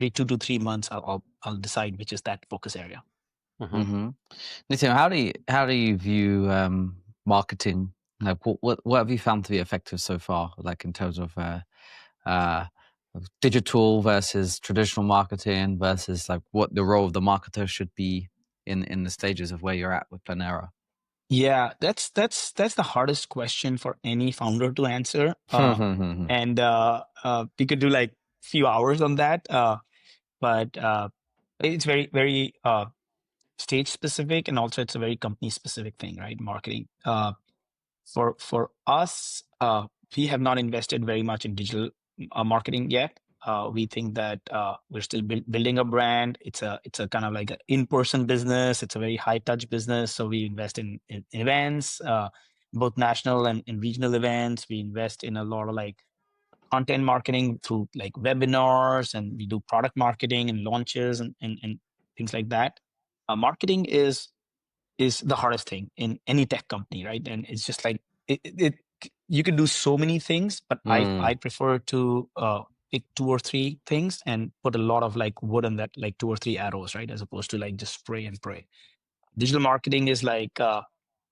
every 2 to 3 months. I'll decide which is that focus area. Nitin, how do you view marketing? Like, what have you found to be effective so far? Like in terms of digital versus traditional marketing, versus like what the role of the marketer should be in the stages of where you're at with Planera? Yeah, that's the hardest question for any founder to answer. And we could do like few hours on that, but it's very very stage specific, and also it's a very company specific thing, right? Marketing. For us, we have not invested very much in digital marketing yet. We think that we're still building a brand. It's a kind of like an in-person business. It's a very high touch business. So we invest in events, both national and regional events. We invest in a lot of like content marketing through like webinars, and we do product marketing and launches and things like that. Marketing is the hardest thing in any tech company, right? And it's just like you can do so many things, but I prefer to pick 2 or 3 things and put a lot of like wood on that, like 2 or 3 arrows, right? As opposed to like just spray and pray. Digital marketing is like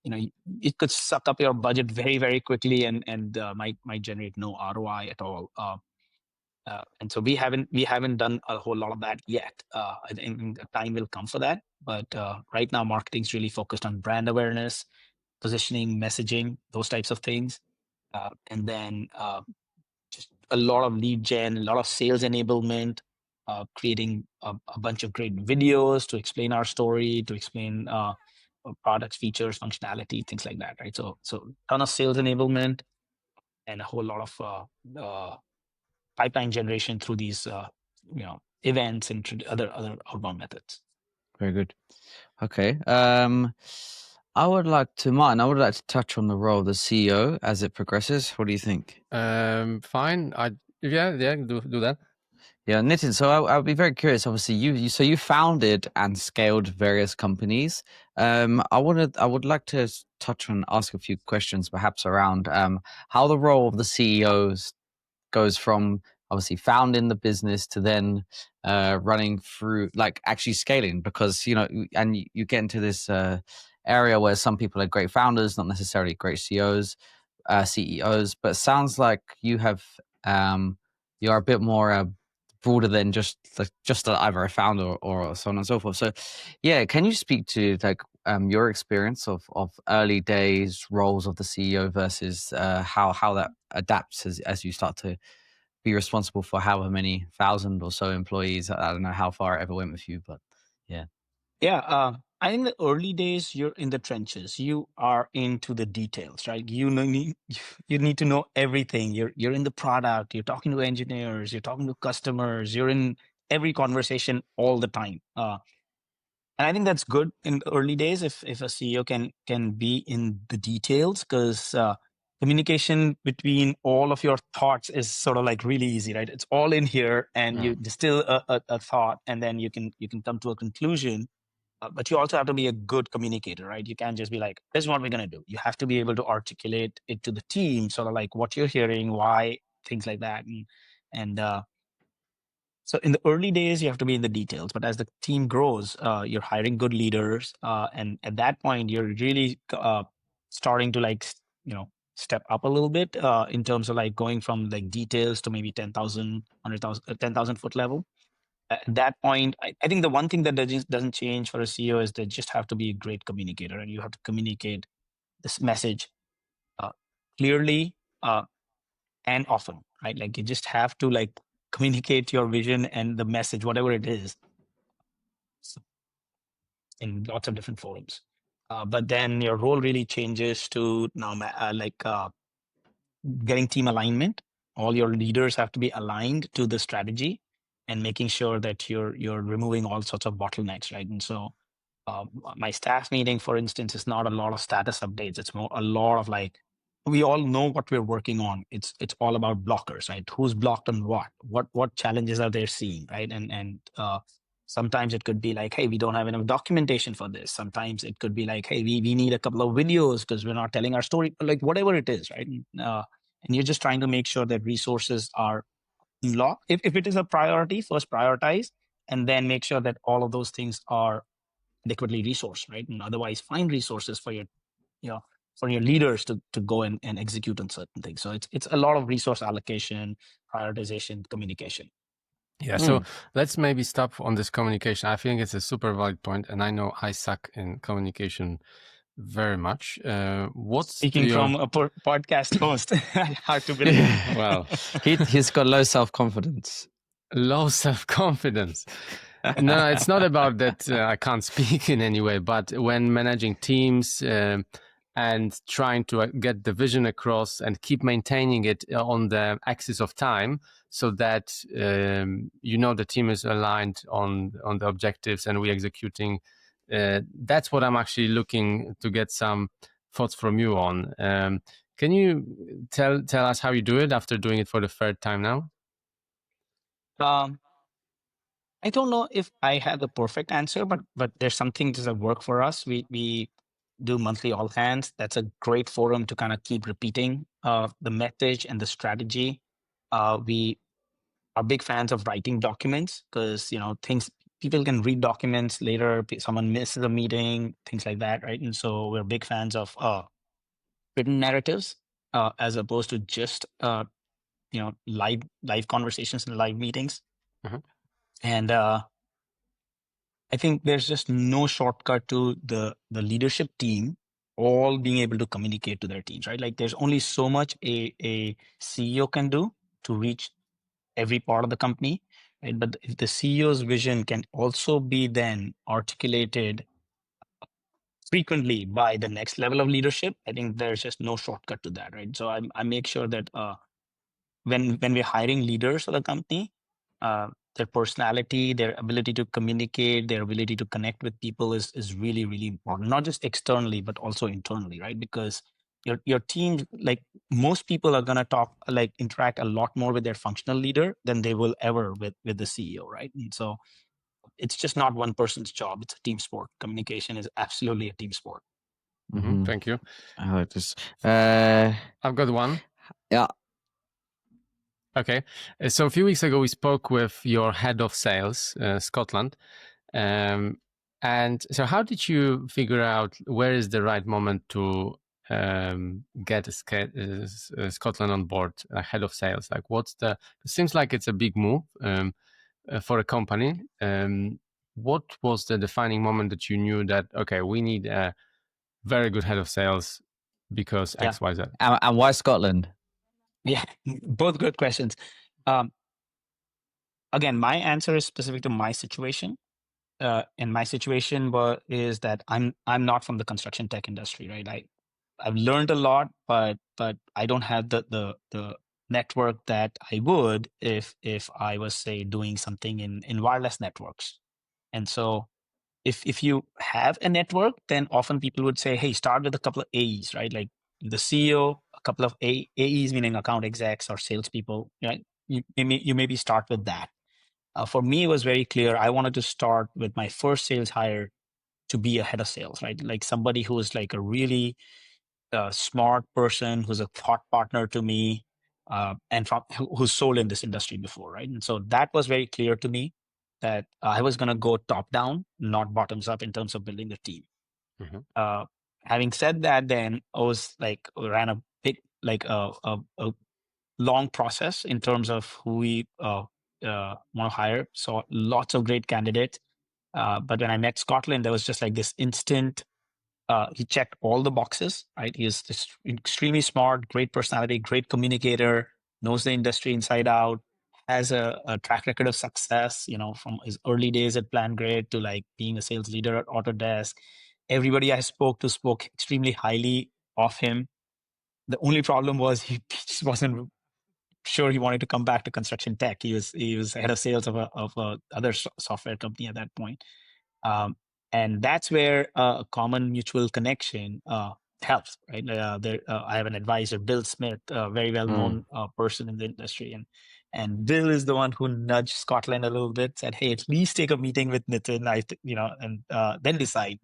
it could suck up your budget very very quickly and might generate no ROI at all. And so we haven't done a whole lot of that yet. I think time will come for that. But right now, marketing is really focused on brand awareness, positioning, messaging, those types of things, and then just a lot of lead gen, a lot of sales enablement, creating a bunch of great videos to explain our story, to explain products, features, functionality, things like that, right? So ton of sales enablement and a whole lot of pipeline generation through these events and other outbound methods. Very good. Okay. Martin, I would like to touch on the role of the CEO as it progresses. What do you think? Fine. Do that. Yeah, Nitin. So I would be very curious. Obviously, you founded and scaled various companies. I would like to touch on, ask a few questions, perhaps around how the role of the CEOs goes from obviously founding the business to then running through, like actually scaling, because and you get into this area where some people are great founders, not necessarily great CEOs, but it sounds like you have you're a bit more broader than just either a founder or so on and so forth. So yeah, can you speak to like your experience of early days roles of the CEO versus how that adapts as you start to be responsible for however many thousand or so employees? I don't know how far it ever went with you, but yeah. Yeah, I think the early days you're in the trenches. You are into the details, right? You need to know everything. You're in the product. You're talking to engineers. You're talking to customers. You're in every conversation all the time. And I think that's good in the early days if a CEO can be in the details, because communication between all of your thoughts is sort of like really easy, right? It's all in here, and you distill a thought, and then you can come to a conclusion. But you also have to be a good communicator, right? You can't just be like, this is what we're going to do. You have to be able to articulate it to the team, sort of like what you're hearing, why, things like that. And so in the early days, you have to be in the details. But as the team grows, you're hiring good leaders. And at that point, you're really starting to step up a little bit in terms of like going from like details to maybe 10,000, 100,000, 10,000 foot level. At that point, I think the one thing that doesn't change for a CEO is they just have to be a great communicator, and you have to communicate this message clearly and often, right? Like you just have to like communicate your vision and the message, whatever it is, in lots of different forums. But then your role really changes to now getting team alignment. All your leaders have to be aligned to the strategy and making sure that you're removing all sorts of bottlenecks, right? And so my staff meeting, for instance, is not a lot of status updates. It's more a lot of like, we all know what we're working on. It's all about blockers, right? Who's blocked on what challenges are they seeing, right? And sometimes it could be like, hey, we don't have enough documentation for this. Sometimes it could be like, hey, we need a couple of videos because we're not telling our story, like whatever it is, right? And you're just trying to make sure that resources are locked. If it is a priority, first prioritize, and then make sure that all of those things are adequately resourced, right? And otherwise find resources for your leaders to go and execute on certain things. So it's a lot of resource allocation, prioritization, communication. Yeah, so let's maybe stop on this communication. I think it's a super valid point, and I know I suck in communication very much. Speaking from a podcast host, hard to believe. Yeah, well, he's got low self-confidence. Low self-confidence. No, it's not about that I can't speak in any way, but when managing teams and trying to get the vision across and keep maintaining it on the axis of time, so that the team is aligned on the objectives and we're executing. That's what I'm actually looking to get some thoughts from you on. Can you tell us how you do it after doing it for the third time now? I don't know if I have the perfect answer, but there's some things that work for us. We do monthly all hands. That's a great forum to kind of keep repeating the message and the strategy. We are big fans of writing documents because people can read documents later. Someone misses a meeting, things like that, right? And so we're big fans of written narratives as opposed to just live conversations and live meetings. Mhm. And I think there's just no shortcut to the leadership team all being able to communicate to their teams, right? Like there's only so much a CEO can do to reach every part of the company, right? But if the CEO's vision can also be then articulated frequently by the next level of leadership, I think there's just no shortcut to that, right? So I make sure that when we're hiring leaders for the company, their personality, their ability to communicate, their ability to connect with people is really, really important, not just externally, but also internally, right? Because your team, like most people are going to interact a lot more with their functional leader than they will ever with the CEO, right? And so it's just not one person's job. It's a team sport. Communication is absolutely a team sport. Mm-hmm. Thank you. I like this. I've got one. Yeah. Okay. So a few weeks ago, we spoke with your head of sales, Scotland. And so how did you figure out where is the right moment to get Scotland on board, head of sales? Like it seems like it's a big move for a company. What was the defining moment that you knew that, okay, we need a very good head of sales because X, Y, Z? And why Scotland? Yeah, both good questions. Again, my answer is specific to my situation. And my situation is that I'm not from the construction tech industry, right? I've learned a lot, but I don't have the network that I would if I was, say, doing something in wireless networks. And so if you have a network, then often people would say, hey, start with a couple of AEs, right? Like the CEO, a couple of AEs, meaning account execs or salespeople, right? You maybe start with that. For me, it was very clear. I wanted to start with my first sales hire to be a head of sales, right? Like somebody who is like a really smart person, who's a thought partner to me, and who's sold in this industry before, right? And so that was very clear to me that I was going to go top down, not bottoms up in terms of building the team. Mm-hmm. Having said that, then I was like ran a big a long process in terms of who we want to hire. So lots of great candidates. But when I met Scotland, there was just like this instant. He checked all the boxes, right? He is just extremely smart, great personality, great communicator, knows the industry inside out, has a track record of success, from his early days at PlanGrid to like being a sales leader at Autodesk. Everybody I spoke to spoke extremely highly of him. The only problem was he just wasn't sure he wanted to come back to construction tech. He was head of sales of a other software company at that point. And that's where a common mutual connection helps, right? I have an advisor, Bill Smith, a very well-known person in the industry, and Bill is the one who nudged Scotland a little bit, said, "Hey, at least take a meeting with Nitin, and then decide."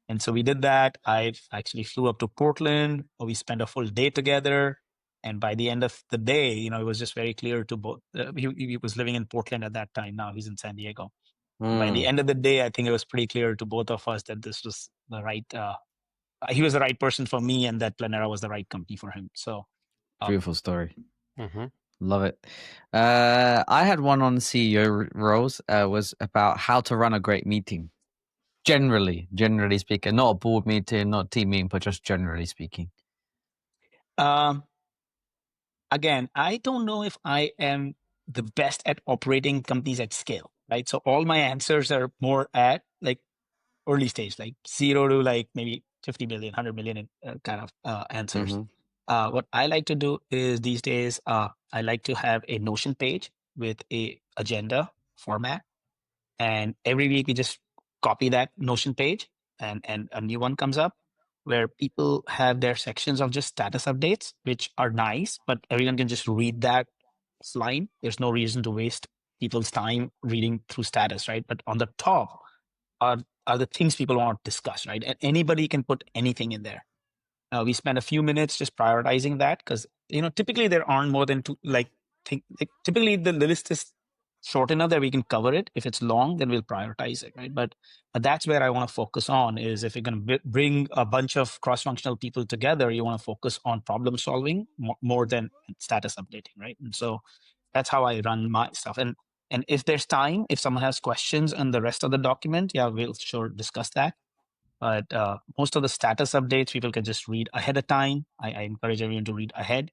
And so we did that. I actually flew up to Portland. We spent a full day together. And by the end of the day, it was just very clear to both. He was living in Portland at that time. Now he's in San Diego. By the end of the day, I think it was pretty clear to both of us that this was the right. He was the right person for me, and that Planera was the right company for him. So Beautiful story. Mm-hmm. Love it. I had one on CEO roles. Was about how to run a great meeting. Generally speaking, not a board meeting, not a team meeting, but just generally speaking. Again, I don't know if I am the best at operating companies at scale, right? So all my answers are more at like early stage, like 0 to like maybe 50 million, 100 million kind of answers. What I like to do is these days, I like to have a Notion page with a agenda format. And every week we just copy that Notion page and a new one comes up where people have their sections of just status updates, which are nice, but everyone can just read that line. There's no reason to waste people's time reading through status, right? But on the top are the things people want to discuss, right? And anybody can put anything in there. We spend a few minutes just prioritizing that because typically there aren't more than two. Typically the list is short enough that we can cover it. If it's long, then we'll prioritize it, right? But that's where I want to focus on is if you're going to bring a bunch of cross-functional people together, you want to focus on problem solving more than status updating, right? And so that's how I run my stuff. And if there's time, if someone has questions on the rest of the document, yeah, we'll sure discuss that. But most of the status updates, people can just read ahead of time. I encourage everyone to read ahead.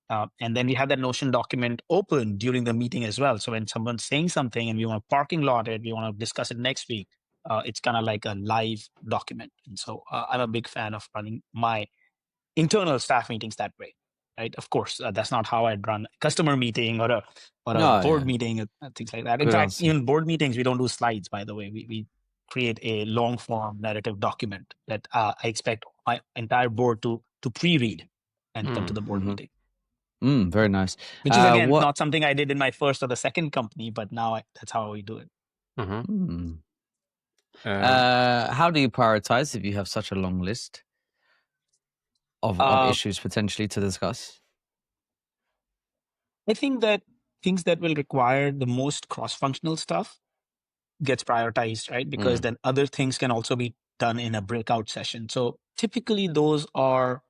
And then we have that Notion document open during the meeting as well. So when someone's saying something and we want to parking lot it, we want to discuss it next week, it's kind of like a live document. And so I'm a big fan of running my internal staff meetings that way. Right? Of course, that's not how I'd run a customer meeting or a board meeting, things like that. In fact, even board meetings, we don't do slides, by the way. We create a long form narrative document that I expect my entire board to pre-read and come to the board meeting. Very nice. Which is, again, not something I did in my first or the second company, but now that's how we do it. How do you prioritize if you have such a long list of issues potentially to discuss? I think that things that will require the most cross-functional stuff gets prioritized, right? Because then other things can also be done in a breakout session. So typically those are,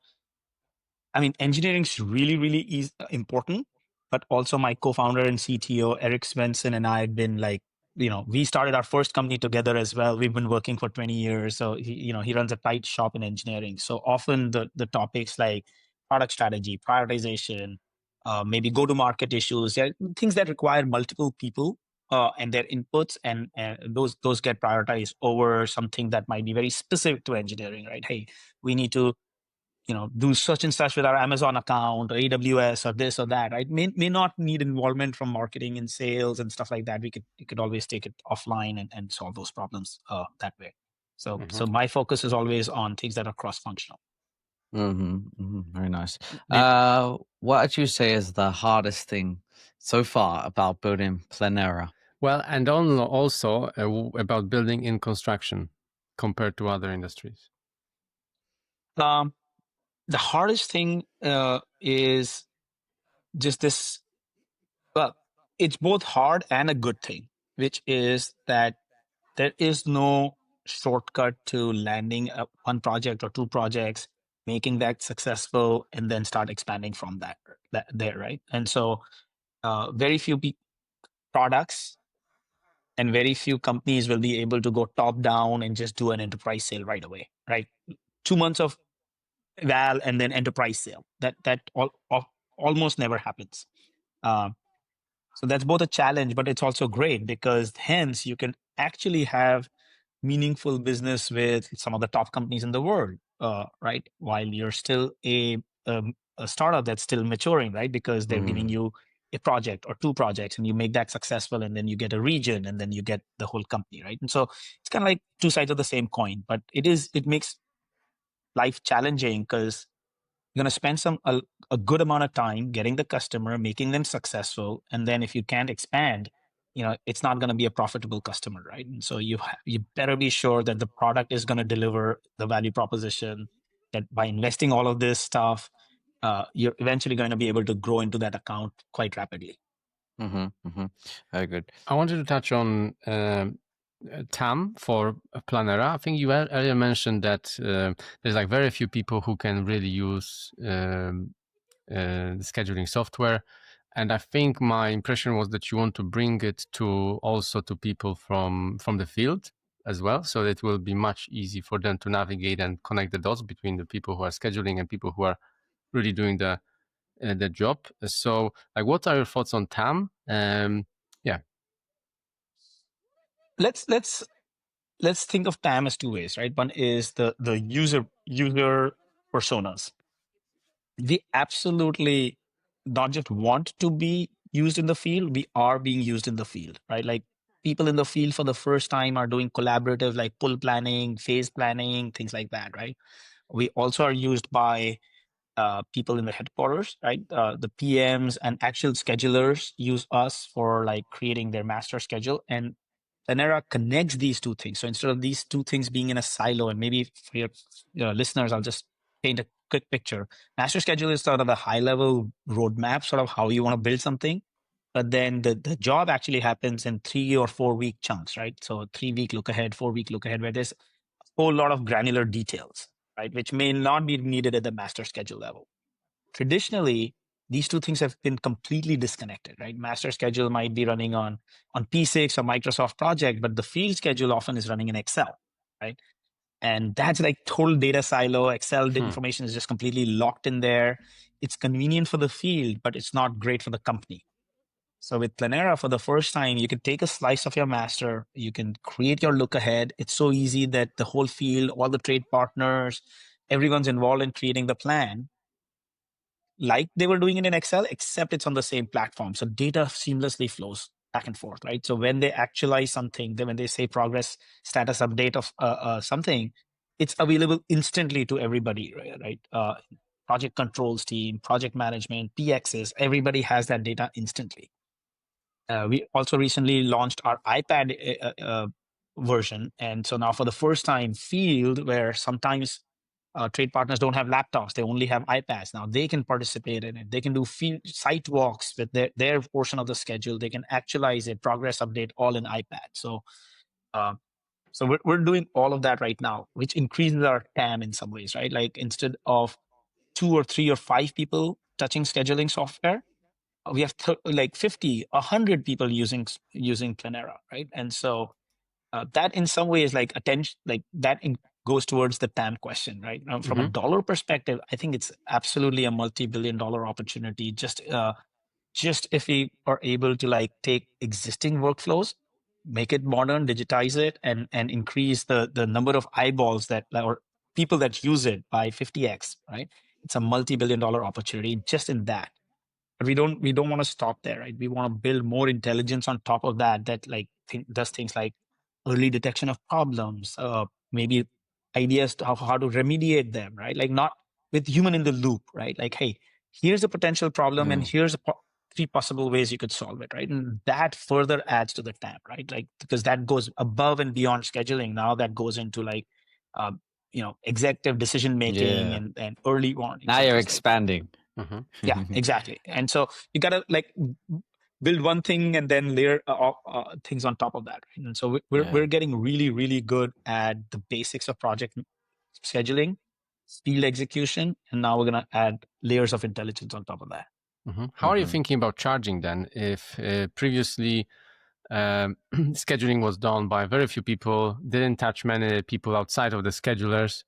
I mean, engineering is really, really important, but also my co-founder and CTO, Eric Svensson, and I have been like, we started our first company together as well. We've been working for 20 years. So he runs a tight shop in engineering. So often the topics like product strategy, prioritization, maybe go-to-market issues, things that require multiple people and their inputs, and those get prioritized over something that might be very specific to engineering, right? Hey, we need to do such and such with our Amazon account or AWS or this or that, right? May not need involvement from marketing and sales and stuff like that. You could always take it offline and solve those problems that way. So my focus is always on things that are cross-functional. Very nice. Maybe- What would you say is the hardest thing so far about building Planera? Well, and also about building in construction compared to other industries. The hardest thing is just this. Well, it's both hard and a good thing, which is that there is no shortcut to landing one project or two projects, making that successful, and then start expanding from that there, right? And so very few products and very few companies will be able to go top down and just do an enterprise sale right away, right? 2 months of val and then enterprise sale. That almost never happens. So that's both a challenge, but it's also great because hence you can actually have meaningful business with some of the top companies in the world, right? While you're still a startup that's still maturing, right? Because they're giving you a project or two projects and you make that successful, and then you get a region, and then you get the whole company, right? And so it's kind of like two sides of the same coin, but it makes life challenging because you're going to spend a good amount of time getting the customer, making them successful, and then if you can't expand, it's not going to be a profitable customer, right? And so you better be sure that the product is going to deliver the value proposition, that by investing all of this stuff, you're eventually going to be able to grow into that account quite rapidly. Very good. I wanted to touch on TAM for Planera. I think you earlier mentioned that there's like very few people who can really use the scheduling software. And I think my impression was that you want to bring it also to people from the field as well. So it will be much easy for them to navigate and connect the dots between the people who are scheduling and people who are really doing the job. So like, what are your thoughts on TAM? Yeah. Let's think of TAM as two ways, right? One is the user personas. We absolutely not just want to be used in the field, we are being used in the field, right? Like people in the field for the first time are doing collaborative, like pull planning, phase planning, things like that, right? We also are used by people in the headquarters, right? The PMs and actual schedulers use us for like creating their master schedule, and Planera connects these two things. So instead of these two things being in a silo, and maybe for your listeners, I'll just paint a quick picture. Master schedule is sort of the high level roadmap, sort of how you want to build something. But then the job actually happens in 3 or 4 week chunks, right? So 3 week look ahead, 4 week look ahead, where there's a whole lot of granular details, right? Which may not be needed at the master schedule level. Traditionally, these two things have been completely disconnected, right? Master schedule might be running on P6 or Microsoft Project, but the field schedule often is running in Excel, right? And that's like total data silo. Excel information is just completely locked in there. It's convenient for the field, but it's not great for the company. So with Planera, for the first time, you can take a slice of your master, you can create your look ahead. It's so easy that the whole field, all the trade partners, everyone's involved in creating the plan, like they were doing it in Excel, except it's on the same platform. So data seamlessly flows back and forth, right? So when they actualize something, when they say progress status update of something, it's available instantly to everybody, right? Project controls team, project management, PXs, everybody has that data instantly. We also recently launched our iPad version. And so now for the first time, field, where sometimes trade partners don't have laptops; they only have iPads. Now they can participate in it. They can do field site walks with their portion of the schedule. They can actualize it, progress update, all in iPad. So we're doing all of that right now, which increases our TAM in some ways, right? Like instead of 2 or 3 or 5 people touching scheduling software, we have like 50, 100 people using Planera, right? And so that in some ways, like attention, like that goes towards the TAM question, right? From a dollar perspective, I think it's absolutely a multi-billion-dollar opportunity. Just if we are able to like take existing workflows, make it modern, digitize it, and increase the number of eyeballs that or people that use it by 50x, right? It's a multi-billion-dollar opportunity just in that. But we don't want to stop there, right? We want to build more intelligence on top of that like does things like early detection of problems, maybe ideas to how to remediate them, right? Like not with human in the loop, right? Like, hey, here's a potential problem and here's 3 possible ways you could solve it, right? And that further adds to the TAM, right? Like because that goes above and beyond scheduling. Now that goes into like executive decision making and early warnings. Now you're expanding. Yeah, exactly. And so you gotta like build one thing and then layer things on top of that. Right? And so we're getting really, really good at the basics of project scheduling, field execution, and now we're gonna add layers of intelligence on top of that. How are you thinking about charging then? If previously scheduling was done by very few people, didn't touch many people outside of the schedulers,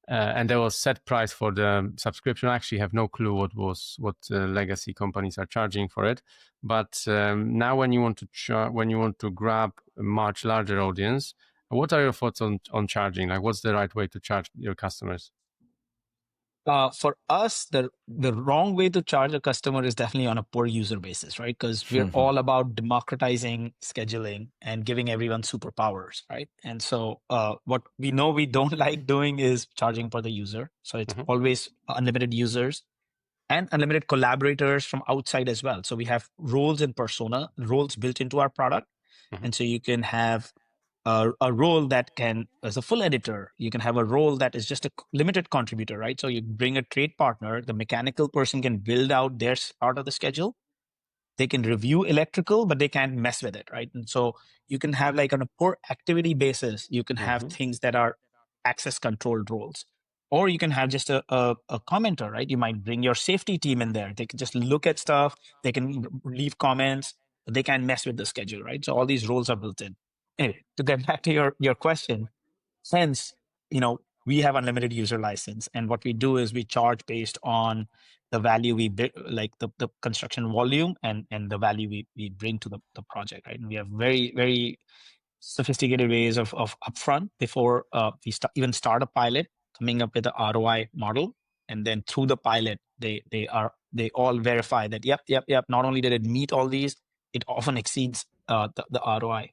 and there was set price for the subscription. I actually have no clue what legacy companies are charging for it. But now, when you want to grab a much larger audience, what are your thoughts on charging? Like, what's the right way to charge your customers? For us, the wrong way to charge a customer is definitely on a per user basis, right? Because we're all about democratizing scheduling and giving everyone superpowers, right? And so what we know we don't like doing is charging per the user. So it's always unlimited users and unlimited collaborators from outside as well. So we have roles and persona roles built into our product. And so you can have a role that can, as a full editor, you can have a role that is just a limited contributor, right? So you bring a trade partner, the mechanical person can build out their part of the schedule. They can review electrical, but they can't mess with it, right? And so you can have like on a per activity basis, you can have things that are access controlled roles. Or you can have just a commenter, right? You might bring your safety team in there. They can just look at stuff. They can leave comments. They can't mess with the schedule, right? So all these roles are built in. Anyway, to get back to your question, since we have unlimited user license, and what we do is we charge based on the value we like the construction volume and the value we bring to the project, right? And we have very, very sophisticated ways of upfront before we even start a pilot, coming up with the ROI model, and then through the pilot they all verify that yep, not only did it meet all these, it often exceeds the ROI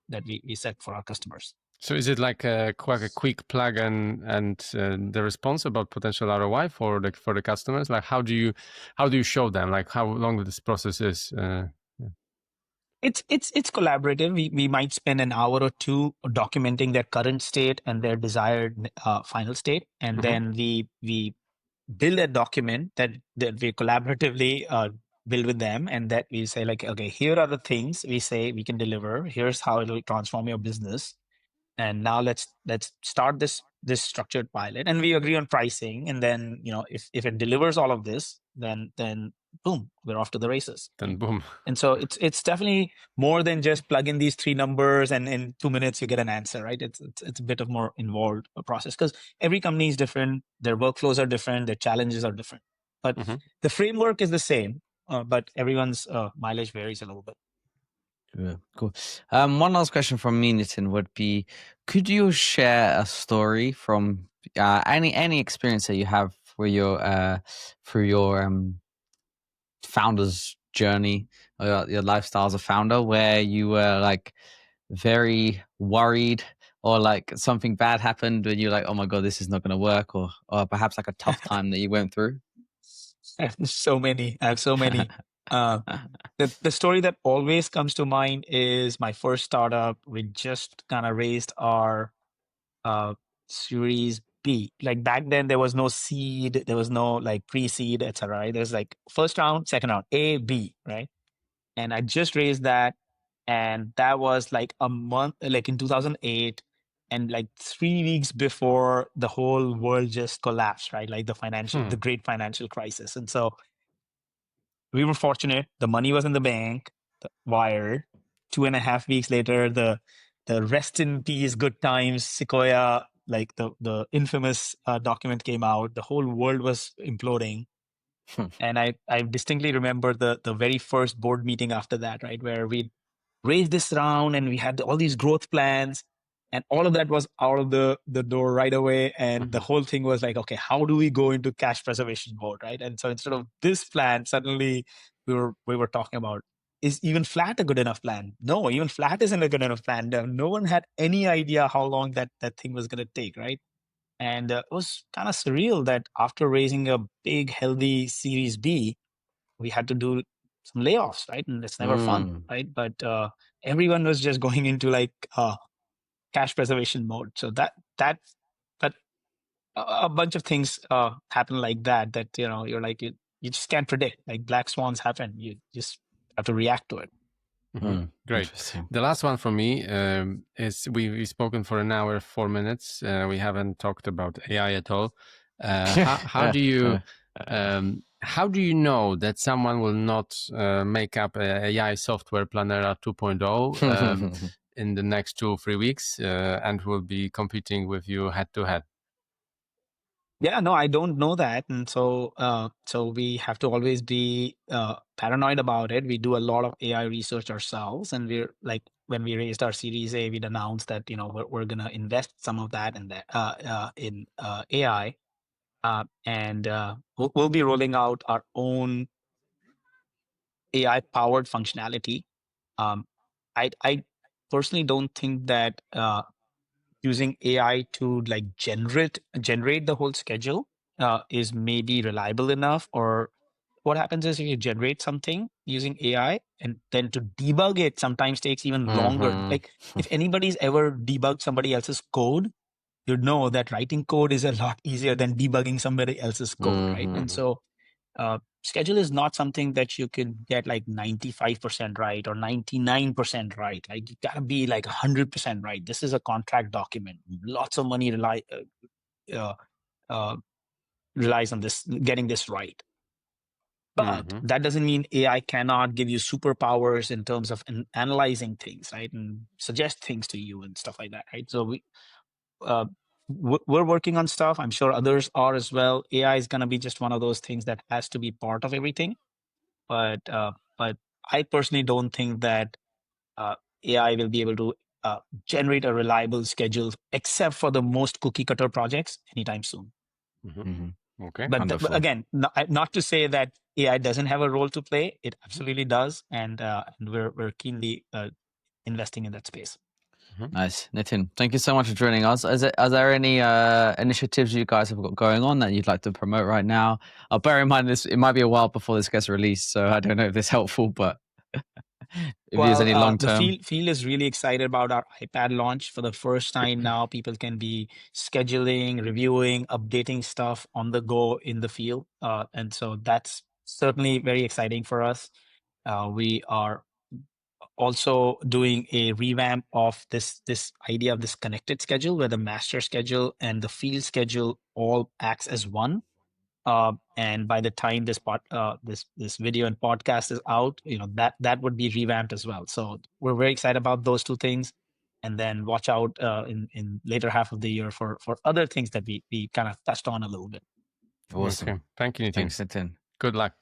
that we set for our customers. So is it like quite a quick plug and the response about potential ROI for the customers? Like how do you show them like how long this process is? It's collaborative. We might spend an hour or two documenting their current state and their desired final state, and then we build a document that we collaboratively build with them, and that we say like, okay, here are the things we say we can deliver. Here's how it will transform your business, and now let's start this structured pilot, and we agree on pricing, and then if it delivers all of this, then boom, we're off to the races. Then boom. And so it's definitely more than just plug in these 3 numbers and in 2 minutes you get an answer, right? It's a bit of more involved process because every company is different, their workflows are different, their challenges are different, but the framework is the same, but everyone's mileage varies a little bit. Yeah, cool. One last question from me, Nitin, would be: could you share a story from any experience that you have through your founder's journey, or your lifestyle as a founder, where you were like very worried, or like something bad happened and you're like, oh my god, this is not going to work, or perhaps like a tough time that you went through? I have so many. The story that always comes to mind is my first startup. We just kind of raised our Series B. Like back then, there was no seed, there was no like pre-seed, etc. Right? There's like first round, second round, A, B, right? And I just raised that, and that was like a month, like in 2008, and like 3 weeks before the whole world just collapsed, right? Like the great financial crisis. And so we were fortunate. The money was in the bank, wired. 2.5 weeks later, the rest in peace, good times, Sequoia, like the infamous document came out. The whole world was imploding. And I distinctly remember the very first board meeting after that, right, where we raised this round and we had all these growth plans, and all of that was out of the door right away. And the whole thing was like, okay, how do we go into cash preservation mode, right? And so instead of this plan, suddenly we were talking about, is even flat a good enough plan? No, even flat isn't a good enough plan. No one had any idea how long that thing was going to take, right? And it was kind of surreal that after raising a big, healthy Series B, we had to do some layoffs, right? And it's never fun, right? But everyone was just going into like cash preservation mode. So that a bunch of things happen like that. That you're like you just can't predict. Like black swans happen. You just have to react to it. Great. The last one for me is we've spoken for an hour, 4 minutes. We haven't talked about AI at all. How do you know that someone will not make up a AI software Planera 2.0 in the next 2 or 3 weeks and will be competing with you head to head? Yeah, no, I don't know that, and so we have to always be paranoid about it. We do a lot of AI research ourselves, and we're like, when we raised our Series A, we'd announced that we're gonna invest some of that in AI, and we'll be rolling out our own AI powered functionality. I personally don't think that using AI to like generate the whole schedule is maybe reliable enough. Or what happens is, if you generate something using AI and then to debug it sometimes takes even longer. Like if anybody's ever debugged somebody else's code, you know that writing code is a lot easier than debugging somebody else's code, right? And so schedule is not something that you can get like 95% right or 99% right. Like you gotta be like 100% right. This is a contract document. Lots of money relies on this, getting this right. But that doesn't mean AI cannot give you superpowers in terms of analyzing things, right, and suggest things to you and stuff like that, right? So we're working on stuff. I'm sure others are as well. AI is going to be just one of those things that has to be part of everything. But I personally don't think that AI will be able to generate a reliable schedule, except for the most cookie cutter projects, anytime soon. Okay, but again, not to say that AI doesn't have a role to play. It absolutely does, and we're keenly investing in that space. Nice. Nitin, thank you so much for joining us. Are there any initiatives you guys have got going on that you'd like to promote right now? Bear in mind, it might be a while before this gets released, so I don't know if this is helpful, but if there's any long-term... The field is really excited about our iPad launch. For the first time now, people can be scheduling, reviewing, updating stuff on the go in the field. And so that's certainly very exciting for us. We are also doing a revamp of this idea of this connected schedule, where the master schedule and the field schedule all acts as one. And by the time this video and podcast is out, that would be revamped as well. So we're very excited about those two things, and then watch out in later half of the year for other things that we kind of touched on a little bit. Awesome. Okay. Thank you, Nitin. Thanks, Nitin. Good luck.